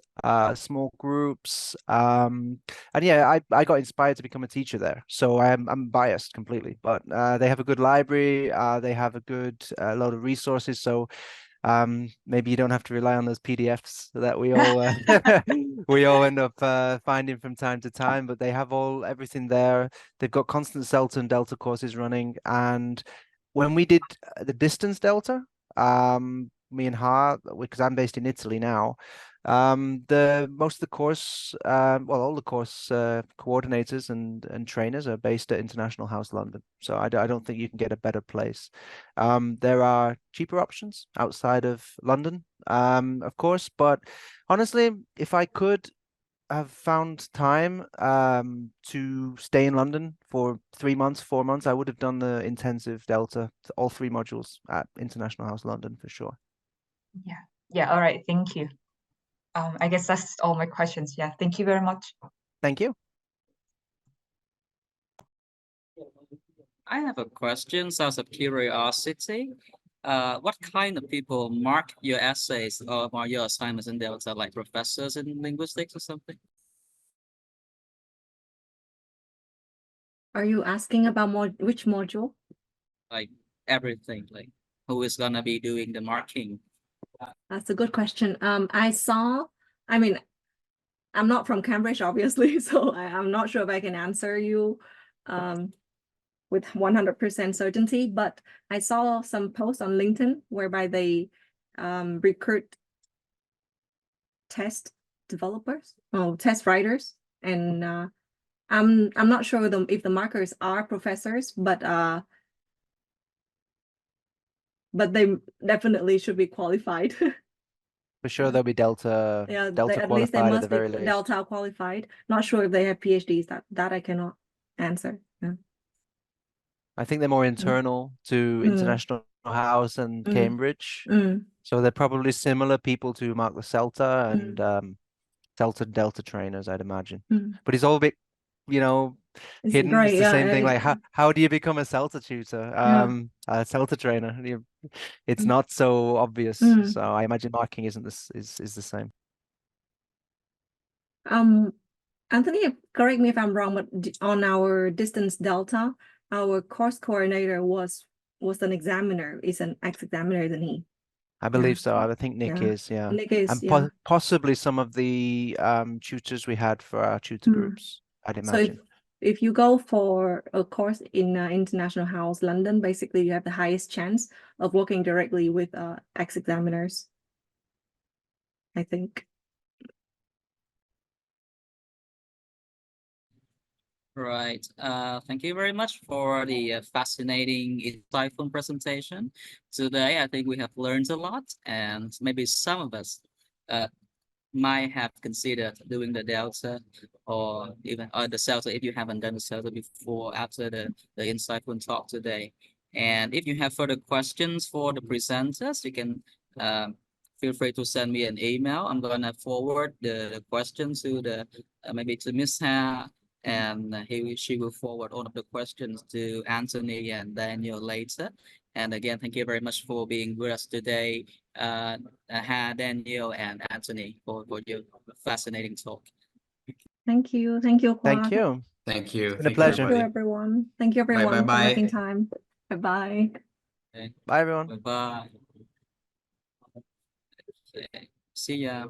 small groups. And yeah, I got inspired to become a teacher there. So I'm biased completely, but they have a good library, they have a good load of resources. So maybe you don't have to rely on those PDFs that we all we all end up finding from time to time, but they have everything there. They've got constant Celta and Delta courses running, and when we did the distance Delta, me and Ha, because I'm based in Italy now, the most of the course, well, all the course coordinators and trainers are based at International House London. So I don't think you can get a better place. There are cheaper options outside of London, of course, but honestly, if I could have found time to stay in London for 3 months, 4 months, I would have done the intensive Delta, all 3 modules at International House London for sure. Yeah. Yeah. All right. Thank you. I guess that's all my questions. Yeah. Thank you very much. Thank you. I have a question, out of curiosity. What kind of people mark your essays or your assignments in Delta, like professors in linguistics or something? Are you asking about which module? Like everything, like who is gonna be doing the marking? That's a good question. I mean, I'm not from Cambridge, obviously, so I'm not sure if I can answer you with 100% certainty, but I saw some posts on LinkedIn whereby they recruit test developers, test writers, and I'm not sure if the markers are professors, but they definitely should be qualified. For sure, there'll be Delta Yeah, Delta at least they qualified at the must be very least. Delta qualified. Not sure if they have PhDs. That I cannot answer. Yeah. I think they're more internal to International House and Cambridge. So they're probably similar people to mark the Celta and Celta Delta trainers, I'd imagine. But it's all a bit, It's hidden. great. It's the Yeah, same thing. Like how do you become a Celta tutor? A Celta trainer? It's not so obvious. Mm. So I imagine marking isn't this is the same. Anthony, correct me if I'm wrong, but on our distance delta, our course coordinator was an examiner, is an ex-examiner, isn't he? I believe so. I think Nick Yeah. is, yeah. Nick is, And yeah. possibly some of the tutors we had for our tutor groups, I'd So imagine. if you go for a course in International House London, basically you have the highest chance of working directly with ex-examiners, I think. Right. Thank you very much for the fascinating, insightful presentation. Today, I think we have learned a lot, and maybe some of us uh, might have considered doing the Delta or even the Celta if you haven't done the Celta before after the insightful talk today. And if you have further questions for the presenters, you can feel free to send me an email. I'm gonna forward the question to the maybe to Miss Ha, and she will forward all of the questions to Anthony and Daniel later. And again, thank you very much for being with us today, Ha, Daniel, and Anthony for your fascinating talk. Thank you. Thank you, Thank Kwok. you. Thank you. It's been a Thank you, pleasure. Thank you, everybody. everyone. Thank you, Bye, everyone, bye, for making bye. time. Bye-bye. Okay. Bye, everyone. Bye bye. Okay. See ya.